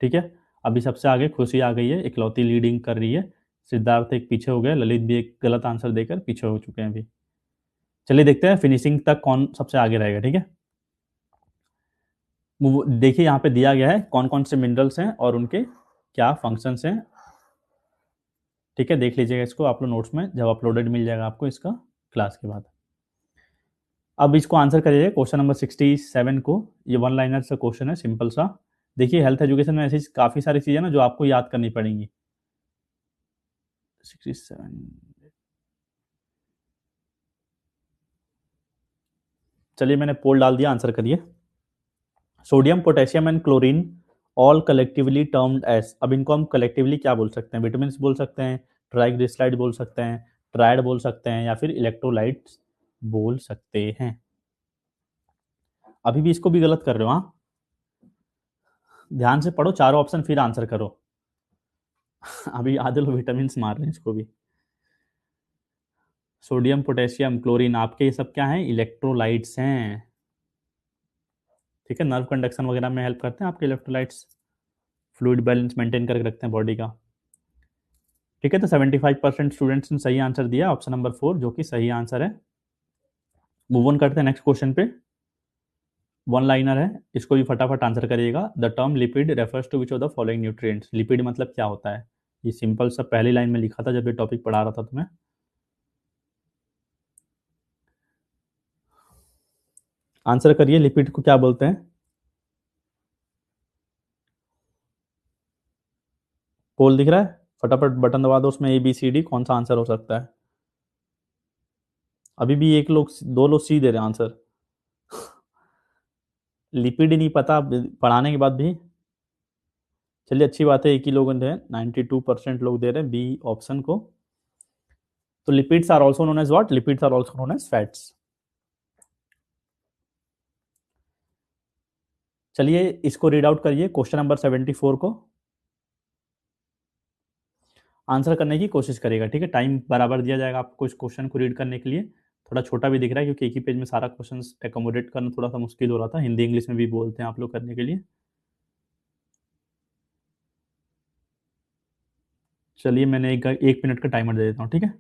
Speaker 1: ठीक है, अभी सबसे आगे खुशी आ गई है, इकलौती लीडिंग कर रही है। सिद्धार्थ एक पीछे हो गया, ललित भी एक गलत आंसर देकर पीछे हो चुके हैं अभी। चलिए देखते हैं फिनिशिंग तक कौन सबसे आगे रहेगा। ठीक है, देखिए यहाँ पे दिया गया है कौन कौन से मिनरल्स हैं और उनके क्या फंक्शंस हैं। ठीक है, देख लीजिएगा इसको आप लोग नोट्स में, जब अपलोडेड मिल जाएगा आपको इसका क्लास के बाद। अब इसको आंसर करिए क्वेश्चन नंबर 67 को। ये वन लाइनर से क्वेश्चन है, सिंपल सा। देखिए हेल्थ एजुकेशन में ऐसी काफ़ी सारी चीज़ें ना जो आपको याद करनी पड़ेंगी। 67, चलिए मैंने पोल डाल दिया, आंसर करिए। Sodium potassium and chlorine all collectively termed as, अब इनको हम कलेक्टिवली क्या बोल सकते हैं? विटामिन बोल सकते हैं, ट्राइग्लिसराइड बोल सकते हैं, ट्राइड बोल सकते हैं, या फिर इलेक्ट्रोलाइट्स बोल सकते हैं। अभी भी इसको भी गलत कर रहे हो, हाँ, ध्यान से पढ़ो चारों ऑप्शन फिर आंसर करो। अभी आधे लोग विटामिन मार रहे हैं इसको भी। सोडियम पोटेशियम क्लोरीन आपके ये सब क्या हैं? इलेक्ट्रोलाइट्स हैं। ठीक है, नर्व कंडक्शन वगैरह में हेल्प करते हैं आपके इलेक्ट्रोलाइट्स, फ्लूइड बैलेंस मेंटेन करके रखते हैं बॉडी का। ठीक है, तो 75% स्टूडेंट्स ने सही आंसर दिया, ऑप्शन नंबर 4 जो कि सही आंसर है। मूव ऑन करते हैं नेक्स्ट क्वेश्चन पे। वन लाइनर है, इसको भी फटाफट आंसर करिएगा। The term lipid refers to which of the following nutrients, lipid मतलब क्या होता है? ये सिंपल सा पहली लाइन में लिखा था जब ये टॉपिक पढ़ा रहा था तुम्हें। आंसर करिए, लिपिड को क्या बोलते हैं? पोल दिख रहा है, फटाफट बटन दबा दो, उसमें ए बी सी डी कौन सा आंसर हो सकता है? अभी भी एक लोग, दो लोग सी दे रहे हैं आंसर। लिपिड ही नहीं पता पढ़ाने के बाद भी। चलिए अच्छी बात है, एक ही लोग दे, 92% लोग दे रहे हैं बी ऑप्शन को। तो lipids are also known as what? Lipids are also known as fats. चलिए इसको रीड आउट करिए, क्वेश्चन नंबर 74 को आंसर करने की कोशिश करिएगा, ठीक है। टाइम बराबर दिया जाएगा आपको इस क्वेश्चन को रीड करने के लिए। थोड़ा छोटा भी दिख रहा है क्योंकि एक ही पेज में सारा क्वेश्चन एकोमोडेट करना थोड़ा सा मुश्किल हो रहा था, हिंदी इंग्लिश में भी बोलते हैं आप लोग करने के लिए। चलिए मैंने एक मिनट का टाइमर दे देता हूँ, ठीक है।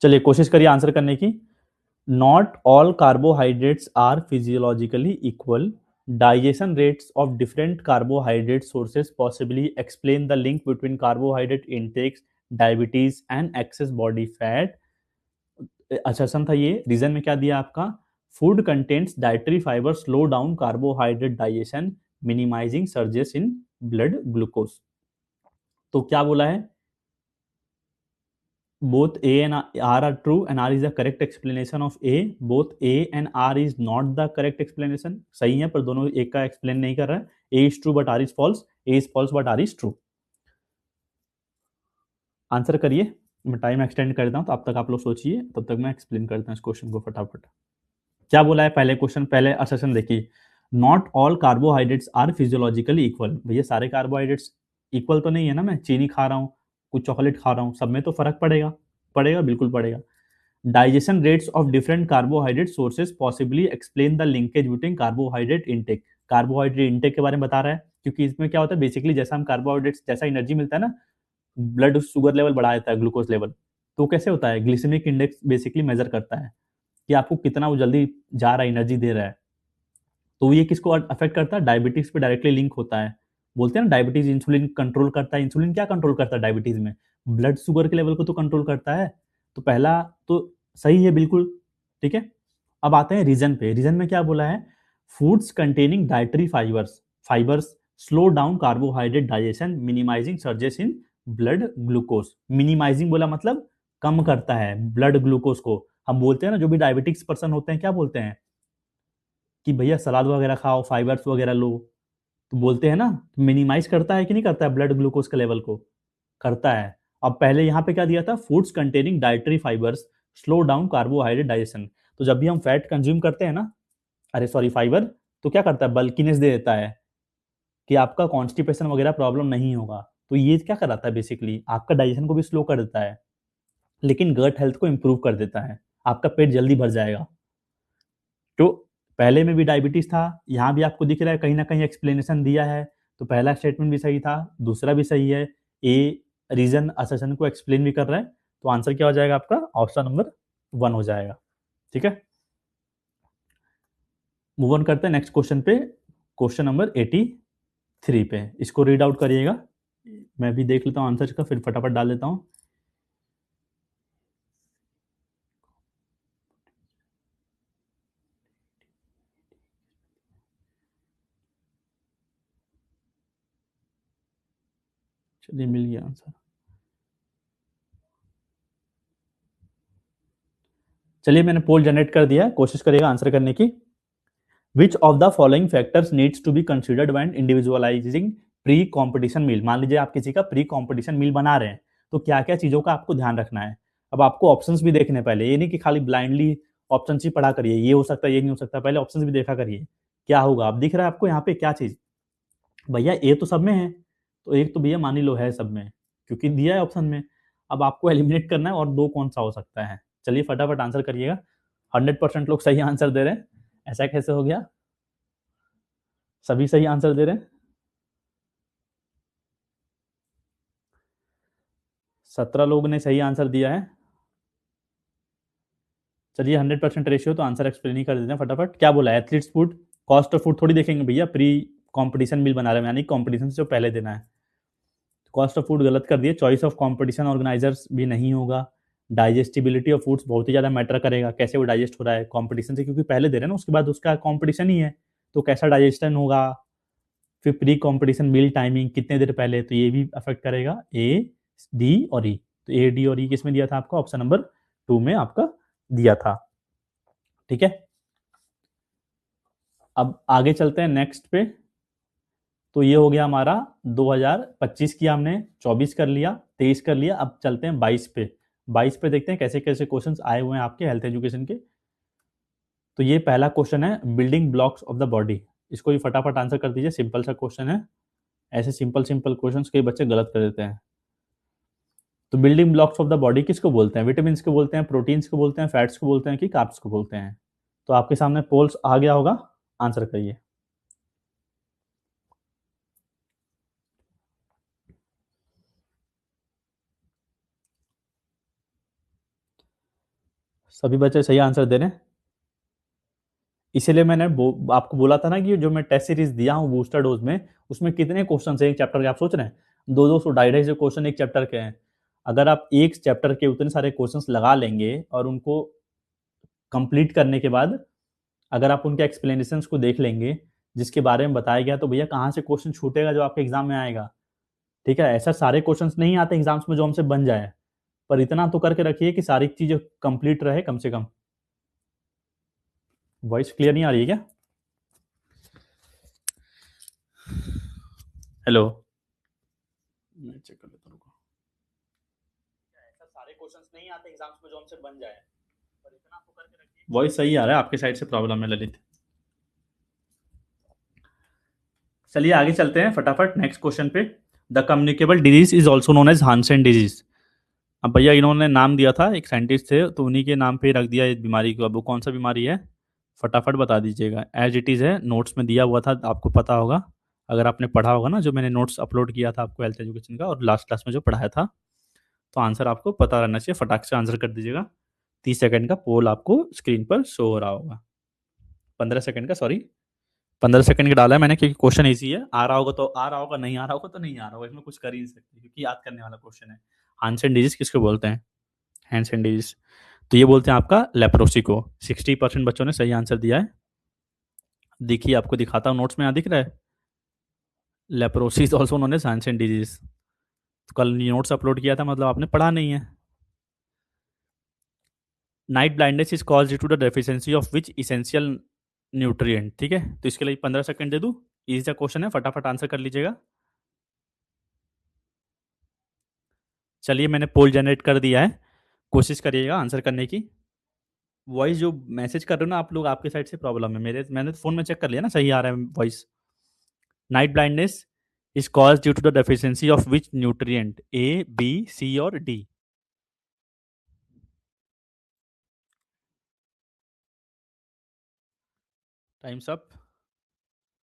Speaker 1: चलिए कोशिश करिए आंसर करने की। Not all carbohydrates are physiologically equal, digestion rates of different carbohydrate sources possibly explain the link between carbohydrate intakes, diabetes and excess body fat। Assertion था ये, रीजन में क्या दिया आपका, food contents dietary fibre slow down carbohydrate digestion minimising surges in blood glucose. तो क्या बोला है, both A and R are true and R is the correct explanation of A, both A and R is not the correct explanation। सही है पर दोनों एक का एक्सप्लेन नहीं कर रहा है। A is true but R is false, A is false but R is true। Answer करिए, मैं टाइम एक्सटेंड कर देता हूँ तो अब तक आप लोग सोचिए, तब तक मैं एक्सप्लेन करता हूँ इस क्वेश्चन को फटाफट। क्या बोला है पहले क्वेश्चन, पहले असर्शन देखिए, not all carbohydrates are physiologically equal. भैया सारे कार्बोहाइड्रेट्स इक्वल तो नहीं है ना, मैं चीनी खा रहा हूँ, कुछ चॉकलेट खा रहा हूँ, सब में तो फर्क पड़ेगा, पड़ेगा बिल्कुल पड़ेगा। Digestion rates of different carbohydrate sources possibly explain the linkage between carbohydrate intake. Carbohydrate intake के बारे में बता रहा है, क्योंकि इसमें क्या होता है बेसिकली, जैसा हम कार्बोहाइड्रेट जैसा एनर्जी मिलता है ना, ब्लड शुगर लेवल बढ़ा देता है, ग्लूकोज लेवल। तो कैसे होता है, ग्लिसेमिक इंडेक्स बेसिकली मेजर करता है कि आपको कितना वो जल्दी जा रहा है, एनर्जी दे रहा है। तो ये किसको अफेक्ट करता है, डायबिटीज पे डायरेक्टली लिंक होता है। बोलते हैं ना डायबिटीज इंसुलिन कंट्रोल करता है। इंसुलिन क्या कंट्रोल करता है डायबिटीज में, ब्लड शुगर के लेवल को तो कंट्रोल करता है। तो पहला तो सही है बिल्कुल, ठीक है। अब आते हैं रीजन पे, रीजन में क्या बोला है, foods containing dietary fibres, fibres slow down carbohydrate digestion minimising surges in blood glucose. Minimising बोला मतलब कम करता है ब्लड ग्लूकोज को। हम बोलते हैं ना जो भी डायबिटिक्स पर्सन होते हैं क्या बोलते हैं कि भैया सलाद वगैरह खाओ, फाइबर्स वगैरह लो, तो बोलते हैं ना, मिनिमाइज करता है कि नहीं करता है ब्लड ग्लूकोज के लेवल को, करता है। अब पहले यहाँ पे क्या दिया था, foods containing dietary fibres slow down carbohydrate digestion. तो जब भी हम फैट कंज्यूम करते हैं ना, अरे सॉरी फाइबर, तो क्या करता है, बल्कीनेस दे देता है कि आपका कॉन्स्टिपेशन वगैरह प्रॉब्लम नहीं होगा। तो ये क्या कराता है बेसिकली, आपका डाइजेशन को भी स्लो कर देता है, लेकिन गट हेल्थ को इंप्रूव कर देता है, आपका पेट जल्दी भर जाएगा। तो पहले में भी डायबिटीज था, यहाँ भी आपको दिख रहा है कहीं ना कहीं एक्सप्लेनेशन दिया है। तो पहला स्टेटमेंट भी सही था, दूसरा भी सही है, ए रीजन असर्शन को एक्सप्लेन भी कर रहा है। तो आंसर क्या हो जाएगा आपका, ऑप्शन नंबर 1 हो जाएगा, ठीक है। मूव ऑन करते हैं नेक्स्ट क्वेश्चन पे, क्वेश्चन नंबर 83 पे। इसको रीड आउट करिएगा, मैं भी देख लेता हूँ आंसर का, फिर फटाफट डाल देता हूँ। चलिए मिल गया आंसर। चलिए मैंने पोल जनरेट कर दिया है, कोशिश करिएगा आंसर करने की। Which of the following factors needs to be considered when individualising pre competition meal. मान लीजिए आप किसी का प्री कॉम्पिटिशन मील बना रहे हैं, तो क्या क्या चीजों का आपको ध्यान रखना है। अब आपको ऑप्शंस भी देखने पहले, ये नहीं कि खाली ब्लाइंडली ऑप्शन ही पढ़ा करिए, ये हो सकता है ये नहीं हो सकता, पहले ऑप्शंस भी देखा करिए क्या होगा। अब दिख रहा है आपको यहाँ पे क्या चीज, भैया ए तो सब में है, तो एक तो भैया मान ही लो है सब में, क्योंकि दिया है ऑप्शन में। अब आपको एलिमिनेट करना है और दो कौन सा हो सकता है। चलिए फटाफट आंसर करिएगा, 100% लोग सही आंसर दे रहे हैं, ऐसा कैसे हो गया, सभी सही आंसर दे रहे हैं। 17 लोगों ने सही आंसर दिया है। चलिए 100% रेशियो, तो आंसर एक्सप्लेन ही कर देते हैं फटाफट। क्या बोला है, athletes food, cost of food थोड़ी देखेंगे भैया, प्री कंपटीशन मील बना रहे हैं, यानी कंपटीशन से जो पहले देना है। कॉस्ट ऑफ फूड गलत कर दिए, चॉइस ऑफ कंपटीशन ऑर्गेनाइजर्स भी नहीं होगा। डाइजेस्टिबिलिटी ऑफ फूड्स बहुत ही ज्यादा मैटर करेगा, कैसे वो डाइजेस्ट हो रहा है कंपटीशन से, क्योंकि पहले दे रहे हैं ना, उसके बाद उसका कंपटीशन ही है, तो कैसा डाइजेशन होगा। फिर प्री कंपटीशन मील टाइमिंग कितने देर पहले, तो ये भी अफेक्ट करेगा। ए डी और ई, तो ए डी और ई किसमें दिया था आपका, ऑप्शन नंबर 2 में आपका दिया था, ठीक है। अब आगे चलते हैं नेक्स्ट पे। तो ये हो गया हमारा 2025 किया हमने, 24 कर लिया, 23 कर लिया। अब चलते हैं 22 पे। 22 पे देखते हैं कैसे कैसे क्वेश्चंस आए हुए हैं आपके हेल्थ एजुकेशन के। तो ये पहला क्वेश्चन है building blocks of the body. इसको भी फटाफट आंसर कर दीजिए, सिंपल सा क्वेश्चन है। ऐसे सिंपल सिंपल क्वेश्चंस कई बच्चे गलत कर देते हैं। तो building blocks of the body किसको बोलते हैं? विटामिन को बोलते हैं, प्रोटीन्स को बोलते हैं, फैट्स को बोलते हैं कि कार्ब्स को बोलते हैं? तो आपके सामने पोल्स आ गया होगा, आंसर करिए। सभी बच्चे सही आंसर दे रहे हैं। इसीलिए मैंने आपको बोला था ना कि जो मैं टेस्ट सीरीज दिया हूँ बूस्टर डोज में, उसमें कितने क्वेश्चन है एक चैप्टर के? आप सोच रहे हैं 200 250 क्वेश्चन एक चैप्टर के हैं। अगर आप एक चैप्टर के उतने सारे क्वेश्चंस लगा लेंगे और उनको कंप्लीट करने के बाद अगर आप उनके एक्सप्लेनेशंस को देख लेंगे जिसके बारे में बताया गया, तो भैया कहाँ से क्वेश्चन छूटेगा जो आपके एग्जाम में आएगा? ठीक है, ऐसा सारे क्वेश्चंस नहीं आते एग्जाम्स में जो हमसे बन जाए, पर इतना तो करके रखिए कि सारी चीजें कंप्लीट रहे कम से कम। वॉइस क्लियर नहीं आ रही है क्या? हेलो, मैं चेक कर लेता हूँ। ऐसा सारे क्वेश्चंस नहीं आते एग्जाम्स में जो हमसे बन जाए, पर इतना तो करके रखिए। वॉइस सही आ रहा है, आपके साइड से प्रॉब्लम है ललित। चलिए आगे चलते हैं फटाफट नेक्स्ट क्वेश्चन पे। The communicable disease is also known as Hansen disease. अब भैया इन्होंने नाम दिया था, एक साइंटिस्ट थे, तो उन्हीं के नाम पे ही रख दिया इस बीमारी को। अब वो कौन सा बीमारी है फटाफट बता दीजिएगा। एज इट इज़ है, नोट्स में दिया हुआ था, आपको पता होगा अगर आपने पढ़ा होगा ना, जो मैंने नोट्स अपलोड किया था आपको हेल्थ एजुकेशन का और लास्ट क्लास में जो पढ़ाया था। तो आंसर आपको पता रहना चाहिए, फटाक से आंसर कर दीजिएगा। 30 सेकंड का पोल आपको स्क्रीन पर शो हो रहा होगा। 15 सेकंड का, सॉरी 15 सेकंड का डाला है मैंने, क्योंकि क्वेश्चन इजी है। आ रहा होगा तो आ रहा होगा, नहीं आ रहा होगा तो नहीं आ रहा होगा, इसमें कुछ कर ही नहीं सकते क्योंकि याद करने वाला क्वेश्चन है। हानसेन डिजीज किसको बोलते हैं? हैंड्स एंड डिजीज, तो ये बोलते हैं आपका लेप्रोसी को। 60% बच्चों ने सही आंसर दिया है। देखिए आपको दिखाता हूँ, नोट्स में यहाँ दिख रहा है leprosy is also known as hands and disease. तो कल नोट्स अपलोड किया था, मतलब आपने पढ़ा नहीं है। Night blindness is cause due to the deficiency of which essential nutrient. ठीक है, तो इसके लिए 15 सेकंड दे दूँ। इजी सा क्वेश्चन है, फटाफट आंसर कर लीजिएगा। चलिए मैंने पोल जनरेट कर दिया है, कोशिश करिएगा आंसर करने की। वॉइस जो मैसेज कर रहे हो ना आप लोग, आपके साइड से प्रॉब्लम है। मैंने तो फोन में चेक कर लिया ना, सही आ रहा है voice. Night blindness is caused due to the deficiency of which nutrient? A, B, C और D? Times up.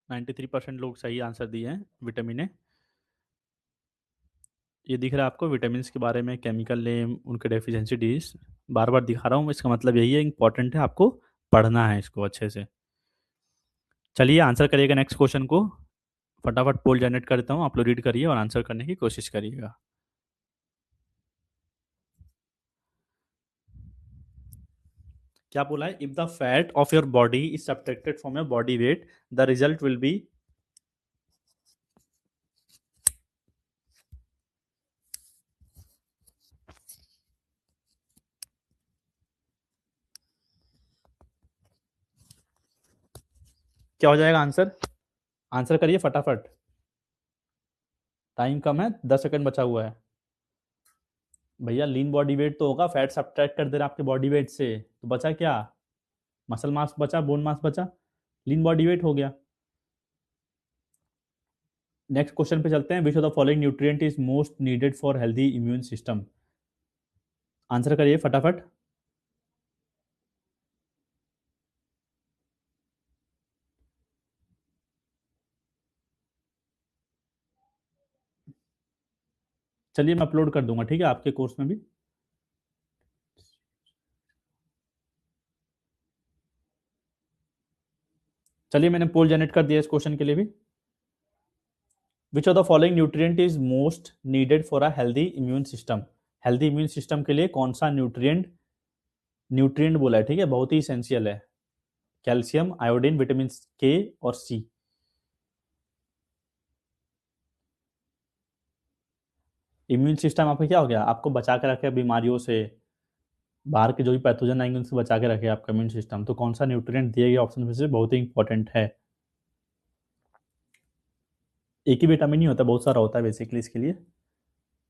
Speaker 1: 93% लोग सही आंसर दिए हैं, विटामिन ए। ये दिख रहा है आपको विटामिन के बारे में, केमिकल नेम, उनके डेफिशिएंसी डिजीज। बार बार दिखा रहा हूँ, इसका मतलब यही है, इंपॉर्टेंट है, आपको पढ़ना है इसको अच्छे से। चलिए आंसर करिएगा नेक्स्ट क्वेश्चन को। फटाफट पोल जनरेट कर देता हूँ, आप लोग रीड करिए और आंसर करने की कोशिश करिएगा। क्या बोला है? If the fat of your body is subtracted from your body weight, the result will be. क्या हो जाएगा आंसर? आंसर करिए फटाफट, टाइम कम है, 10 सेकंड बचा हुआ है। भैया लीन बॉडी वेट तो होगा, फैट सब्ट्रैक्ट कर दे रहा आपके बॉडी वेट से, तो बचा क्या? मसल मास बचा, बोन मास बचा, लीन बॉडी वेट हो गया। नेक्स्ट क्वेश्चन पे चलते हैं। विच of the following nutrient is most needed for healthy immune system? Answer करिए फटाफट। चलिए मैं अपलोड कर दूंगा, ठीक है, आपके कोर्स में भी। चलिए मैंने पोल जनरेट कर दिया इस क्वेश्चन के लिए भी। विच of the following nutrient is most needed for a healthy immune system? Healthy immune system के लिए कौन सा न्यूट्रिएंट, न्यूट्रिएंट बोला है, ठीक है, बहुत ही इसेंशियल है। कैल्शियम, आयोडीन, विटामिन के और सी। इम्यून सिस्टम आपका क्या हो गया? आपको बचा के रखे बीमारियों से, बाहर के जो भी पैथोजन आएंगे उनसे बचा के रखे आपका इम्यून सिस्टम। तो कौन सा न्यूट्रिएंट दिए गए ऑप्शन में से बहुत ही इंपॉर्टेंट है? एक ही विटामिन नहीं होता, बहुत सारा होता है बेसिकली इसके लिए।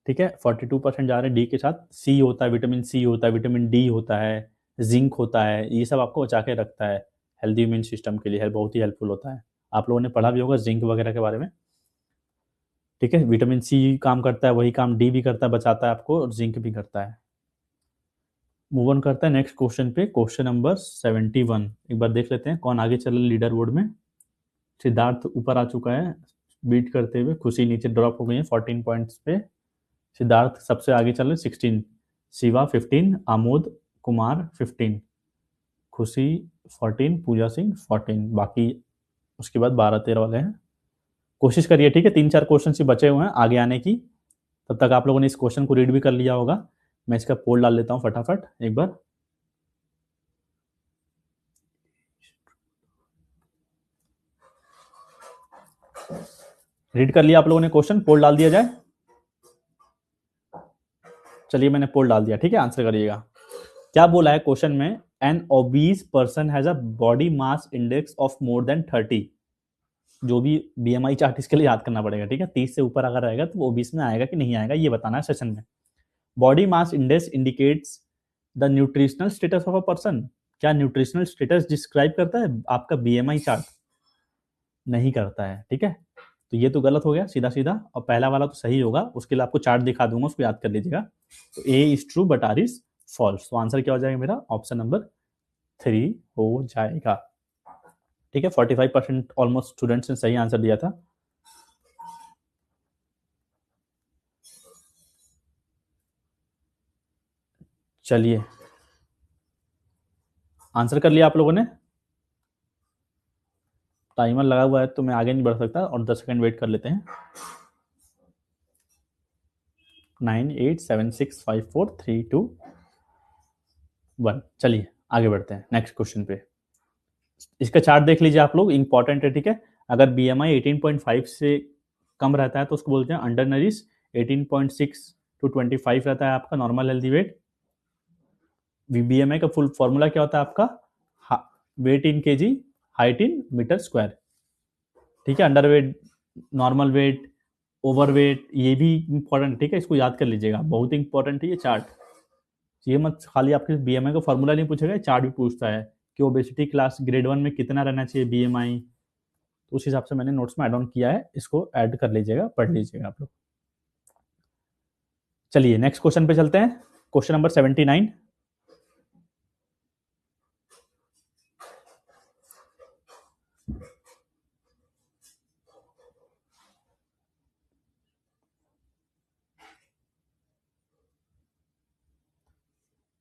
Speaker 1: ठीक है, 42% जा रहे हैं डी के साथ। सी होता है, विटामिन सी होता है, विटामिन डी होता है, जिंक होता है, ये सब आपको बचा के रखता है, हेल्दी इम्यून सिस्टम के लिए है, बहुत ही हेल्पफुल होता है। आप लोगों ने पढ़ा भी होगा जिंक वगैरह के बारे में। ठीक है, विटामिन सी काम करता है, वही काम डी भी करता है, बचाता है आपको, और जिंक भी करता है। मूव ऑन करता है नेक्स्ट क्वेश्चन पे, क्वेश्चन नंबर 71। एक बार देख लेते हैं कौन आगे चल रहा लीडर बोर्ड में। सिद्धार्थ ऊपर आ चुका है बीट करते हुए, खुशी नीचे ड्रॉप हो गई है 14 पॉइंट्स पे। सिद्धार्थ सबसे आगे चल रहे 16, शिवा 15, आमोद कुमार 15, खुशी 14, पूजा सिंह 14, बाकी उसके बाद 12-13 वाले हैं। कोशिश करिए, ठीक है, 3-4 क्वेश्चन ही बचे हुए हैं आगे आने की। तब तक आप लोगों ने इस क्वेश्चन को रीड भी कर लिया होगा। मैं इसका पोल डाल लेता हूँ फटाफट एक बार। रीड कर लिया आप लोगों ने क्वेश्चन, पोल डाल दिया जाए। चलिए मैंने पोल डाल दिया, ठीक है, आंसर करिएगा। क्या बोला है क्वेश्चन में, an obese person has a body mass index of more than 30। जो भी बीएमआई चार्ट इसके लिए याद करना पड़ेगा, ठीक है, 30 से ऊपर अगर रहेगा तो वो ओबीस में आएगा कि नहीं आएगा, ये बताना है सेशन में। Body mass index indicates the nutritional status of a person. क्या न्यूट्रिशनल स्टेटस डिस्क्राइब करता है आपका बीएमआई चार्ट? नहीं करता है, ठीक है, तो ये तो गलत हो गया सीधा सीधा, और पहला वाला तो सही होगा, उसके लिए आपको चार्ट दिखा दूंगा, उसको याद कर लीजिएगा। तो A is true but R is false, तो आंसर क्या हो जाएगा मेरा, ऑप्शन नंबर 3 हो जाएगा। ठीक है, 45% ऑलमोस्ट स्टूडेंट्स ने सही आंसर दिया था। चलिए, आंसर कर लिया आप लोगों ने? टाइमर लगा हुआ है तो मैं आगे नहीं बढ़ सकता, और 10 सेकंड वेट कर लेते हैं। 9, 8, 7, 6, 5, 4, 3, 2, 1। चलिए आगे बढ़ते हैं नेक्स्ट क्वेश्चन पे। इसका चार्ट देख लीजिए आप लोग, इंपॉर्टेंट है, ठीक है। अगर बीएमआई 18.5 से कम रहता है तो उसको बोलते हैं अंडर नरिश। 18.6 to 25 रहता है आपका नॉर्मल हेल्दी वेट। बीएमआई का फुल फॉर्मूला क्या होता है आपका, weight in KG, height in metre square. ठीक है, under weight, normal weight, over weight, ये भी इंपॉर्टेंट, ठीक है, इसको याद कर लीजिएगा, बहुत इंपॉर्टेंट है ये चार्ट। ये मत खाली आपके बीएमआई का फॉर्मूला नहीं पूछेगा, चार्ट भी पूछता है कि ओबेसिटी क्लास ग्रेड 1 में कितना रहना चाहिए बीएमआई। तो उस हिसाब से मैंने नोट्स में ऐड ऑन किया है, इसको ऐड कर लीजिएगा, पढ़ लीजिएगा आप लोग। चलिए नेक्स्ट क्वेश्चन पे चलते हैं, क्वेश्चन नंबर 79।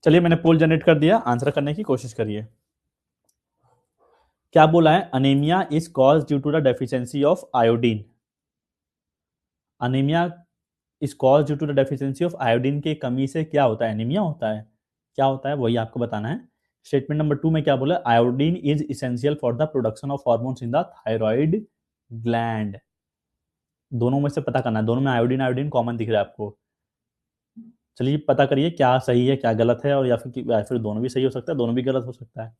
Speaker 1: चलिए मैंने पोल जनरेट कर दिया, आंसर करने की कोशिश करिए। क्या बोला है, anaemia is cause due to the deficiency of iodine. Anaemia is cause due to the deficiency of iodine की कमी से क्या होता है, एनीमिया होता है। क्या होता है वही आपको बताना है। स्टेटमेंट नंबर 2 में क्या बोला, iodine is essential for the production of hormones in the thyroid gland. दोनों में से पता करना है, दोनों में आयोडीन आयोडीन कॉमन दिख रहा है आपको। चलिए पता करिए क्या सही है क्या गलत है, और या फिर दोनों भी सही हो सकता है, दोनों भी गलत हो सकता है।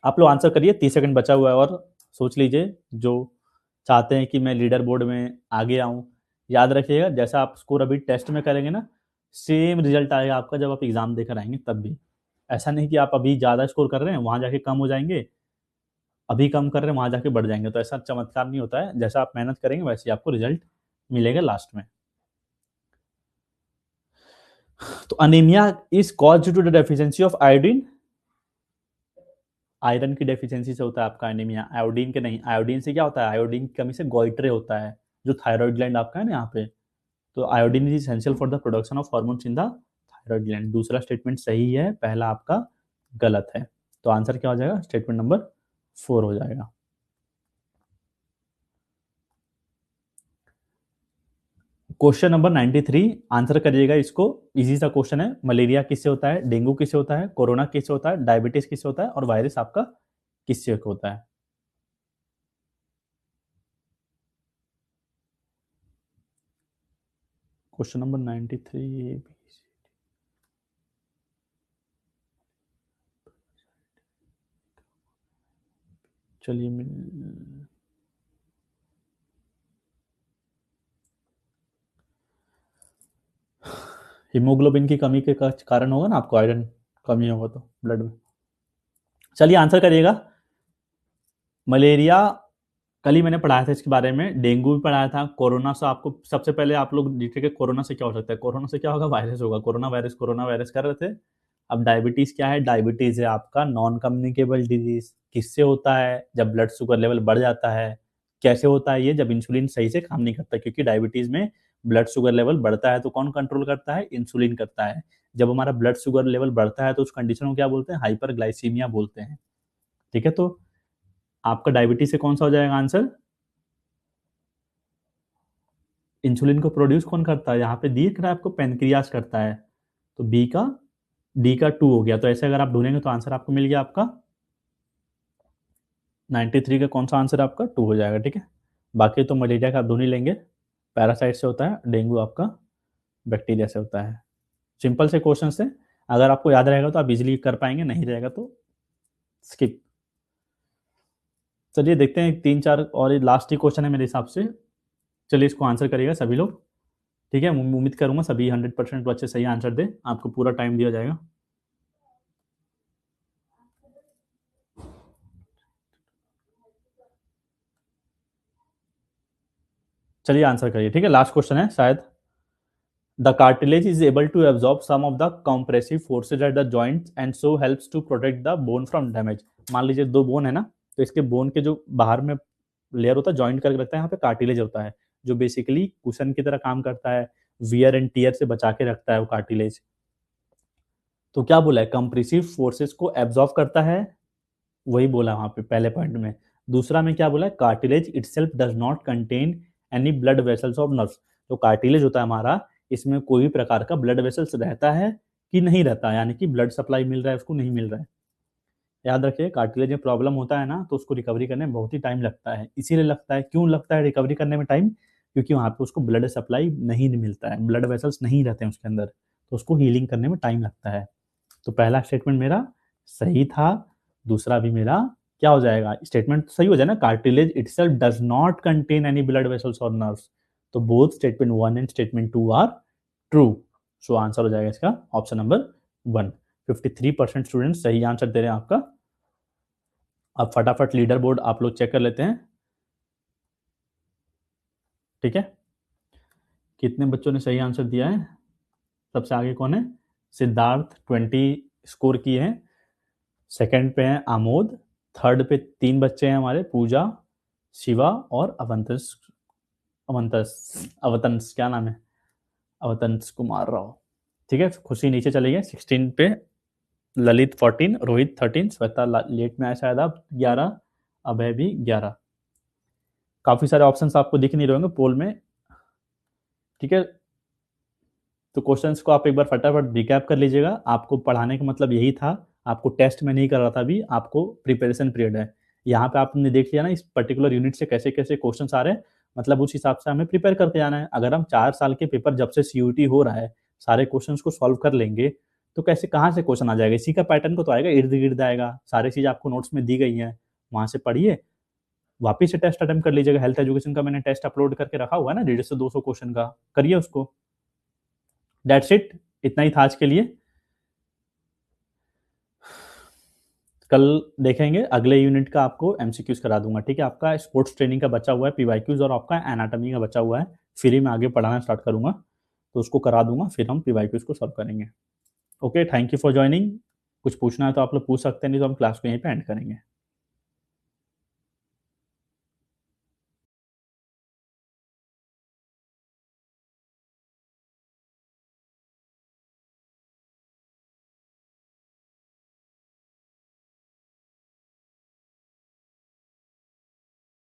Speaker 1: आप लोग आंसर करिए, 30 सेकंड बचा हुआ है, और सोच लीजिए जो चाहते हैं कि मैं लीडर बोर्ड में आगे आऊं। याद रखिएगा, जैसा आप स्कोर अभी टेस्ट में करेंगे ना, सेम रिजल्ट आएगा आपका जब आप एग्जाम देकर आएंगे तब भी। ऐसा नहीं कि आप अभी ज़्यादा स्कोर कर रहे हैं वहां जाके कम हो जाएंगे, अभी कम कर रहे हैं वहां जाके बढ़ जाएंगे, तो ऐसा चमत्कार नहीं होता है, जैसा आप मेहनत करेंगे वैसे ही आपको रिजल्ट मिलेगा लास्ट में। तो anaemia is cause due to the deficiency of iodine. Iron की डेफिशिएंसी से होता है आपका एनीमिया, आयोडीन के नहीं। आयोडीन से क्या होता है, आयोडीन की कमी से गोइट्रे होता है, जो थायराइड ग्लैंड आपका है ना यहाँ पे। तो iodine is essential for the production of hormones in the thyroid gland. दूसरा स्टेटमेंट सही है, पहला आपका गलत है। तो आंसर क्या हो जाएगा, स्टेटमेंट नंबर 4 हो जाएगा। क्वेश्चन नंबर 93, आंसर करिएगा इसको। इजी सा क्वेश्चन है, मलेरिया किससे होता है, डेंगू किससे होता है, कोरोना किससे होता है, डायबिटीज किससे होता है, और वायरस आपका किससे होता है। Question number 93। चलिए हीमोग्लोबिन की कमी के कारण होगा ना आपको आयरन कमी होगा तो ब्लड में। चलिए आंसर करिएगा। मलेरिया कल ही मैंने पढ़ाया था इसके बारे में, डेंगू भी पढ़ाया था, कोरोना से आपको सबसे पहले आप लोग देखे कि कोरोना से क्या हो सकता है, कोरोना से क्या होगा, वायरस होगा, कोरोना वायरस कर रहे थे। अब डायबिटीज क्या है, डायबिटीज है आपका नॉन कम्युनिकेबल डिजीज। किससे होता है, जब ब्लड शुगर लेवल बढ़ जाता है। कैसे होता है ये, जब इंसुलिन सही से काम नहीं करता, क्योंकि डायबिटीज में ब्लड शुगर लेवल बढ़ता है तो कौन कंट्रोल करता है, इंसुलिन करता है। जब हमारा ब्लड शुगर लेवल बढ़ता है तो उस कंडीशन को क्या बोलते हैं, हाइपरग्लाइसीमिया बोलते हैं। ठीक है, तो आपका डायबिटीज से कौन सा हो जाएगा आंसर, इंसुलिन को प्रोड्यूस कौन करता है, यहाँ पे दिख रहा है आपको, पेनक्रियास करता है। तो बी का, डी का 2 हो गया। तो ऐसे अगर आप ढूंढेंगे तो आंसर आपको मिल गया आपका 93 का कौन सा आंसर आपका 2 हो जाएगा। ठीक है, बाकी तो मलेरिया का आप ढूंढ ही लेंगे, पैरासाइट से होता है, डेंगू आपका बैक्टीरिया से होता है। सिंपल से क्वेश्चन से, अगर आपको याद रहेगा तो आप इजीली कर पाएंगे, नहीं रहेगा तो स्किप। चलिए देखते हैं 3 4 और, लास्ट ही क्वेश्चन है मेरे हिसाब से। चलिए इसको आंसर करिएगा सभी लोग। ठीक है, उम्मीद करूंगा सभी 100% बच्चे सही आंसर दे, आपको पूरा टाइम दिया जाएगा। चलिए आंसर करिए। ठीक है, लास्ट क्वेश्चन है शायद। The cartilage is able to absorb some of the compressive forces at the joints and so helps to protect the bone from damage. मान लीजिए दो बोन है ना, तो इसके बोन के जो बाहर में लेयर होता है, जॉइंट करके रखता है, यहाँ पे कार्टिलेज होता है, जो बेसिकली कुशन की तरह काम करता है, वियर एंड टीयर से बचा के रखता है वो कार्टिलेज। तो क्या बोला है, कंप्रेसिव फोर्सेस को एब्जॉर्ब करता है, वही बोला वहां पे पहले पॉइंट में। दूसरा में क्या बोला है, cartilage itself does not contain any blood vessels of nerves. जो कार्टिलेज होता है हमारा, इसमें कोई भी प्रकार का ब्लड वेसल्स रहता है कि नहीं रहता, यानी कि ब्लड सप्लाई मिल रहा है उसको, नहीं मिल रहा है। याद रखिए, कार्टिलेज में प्रॉब्लम होता है ना, तो उसको रिकवरी करने में बहुत ही टाइम लगता है। इसीलिए लगता है, क्यों लगता है रिकवरी करने में टाइम, क्योंकि वहां पे उसको ब्लड सप्लाई नहीं मिलता है, ब्लड वेसल्स नहीं रहते हैं उसके अंदर, तो उसको हीलिंग करने में टाइम लगता है। तो पहला स्टेटमेंट मेरा सही था, दूसरा भी मेरा क्या हो जाएगा, स्टेटमेंट सही हो जाए ना, cartilage itself does not contain any blood vessels और नर्व्स। तो both statement 1 and statement 2 are true. So answer हो जाएगा इसका ऑप्शन नंबर 1। 53% स्टूडेंट सही आंसर दे रहे हैं आपका। अब फटाफट लीडर बोर्ड आप लोग चेक कर लेते हैं। ठीक है, कितने बच्चों ने सही आंसर दिया है। सबसे आगे कौन है, सिद्धार्थ 20 स्कोर किए हैं। सेकंड पे है आमोद। थर्ड पे 3 बच्चे हैं हमारे, पूजा, शिवा और अवंतस, अवतंस क्या नाम है, अवतंस कुमार राव। ठीक है, खुशी नीचे चली गई 16 पे, ललित 14, रोहित 13, श्वेता लेट में आया शायद, आप 11, अभय भी 11। काफी सारे ऑप्शंस आपको दिख नहीं रहे होंगे पोल में। ठीक है, तो क्वेश्चंस को आप एक बार फटाफट रिकैप कर लीजिएगा। आपको पढ़ाने का मतलब यही था, आपको टेस्ट में नहीं कर रहा था, अभी आपको प्रिपरेशन पीरियड है। यहाँ पे आपने देख लिया ना इस पर्टिकुलर यूनिट से कैसे कैसे क्वेश्चन आ रहे हैं, मतलब उस हिसाब से हमें प्रिपेयर करते जाना है। अगर हम 4 साल के पेपर जब से सीयूटी हो रहा है सारे क्वेश्चन को सॉल्व कर लेंगे, तो कैसे कहाँ से क्वेश्चन आ जाएगा, इसी का पैटर्न को तो आएगा, इर्द गिर्द आएगा। सारी चीज़ आपको नोट्स में दी गई है, वहाँ से पढ़िए, वापिस से टेस्ट अटेम्प्ट कर लीजिएगा। हेल्थ एजुकेशन का मैंने टेस्ट अपलोड करके रखा हुआ है ना, 150 से 200 क्वेश्चन का, करिए उसको। दैट्स इट, इतना ही था आज के लिए। कल देखेंगे अगले यूनिट का, आपको एमसीक्यूज करा दूंगा। ठीक है, आपका स्पोर्ट्स ट्रेनिंग का बचा हुआ है पीवाईक्यूज, और आपका एनाटॉमी का बचा हुआ है, फ्री में आगे पढ़ाना स्टार्ट करूंगा, तो उसको करा दूंगा, फिर हम पीवाईक्यूज को सॉल्व करेंगे। Okay, thank you for joining. कुछ पूछना है तो आप लोग पूछ सकते हैं, नहीं तो हम क्लास को यहीं पे एंड करेंगे।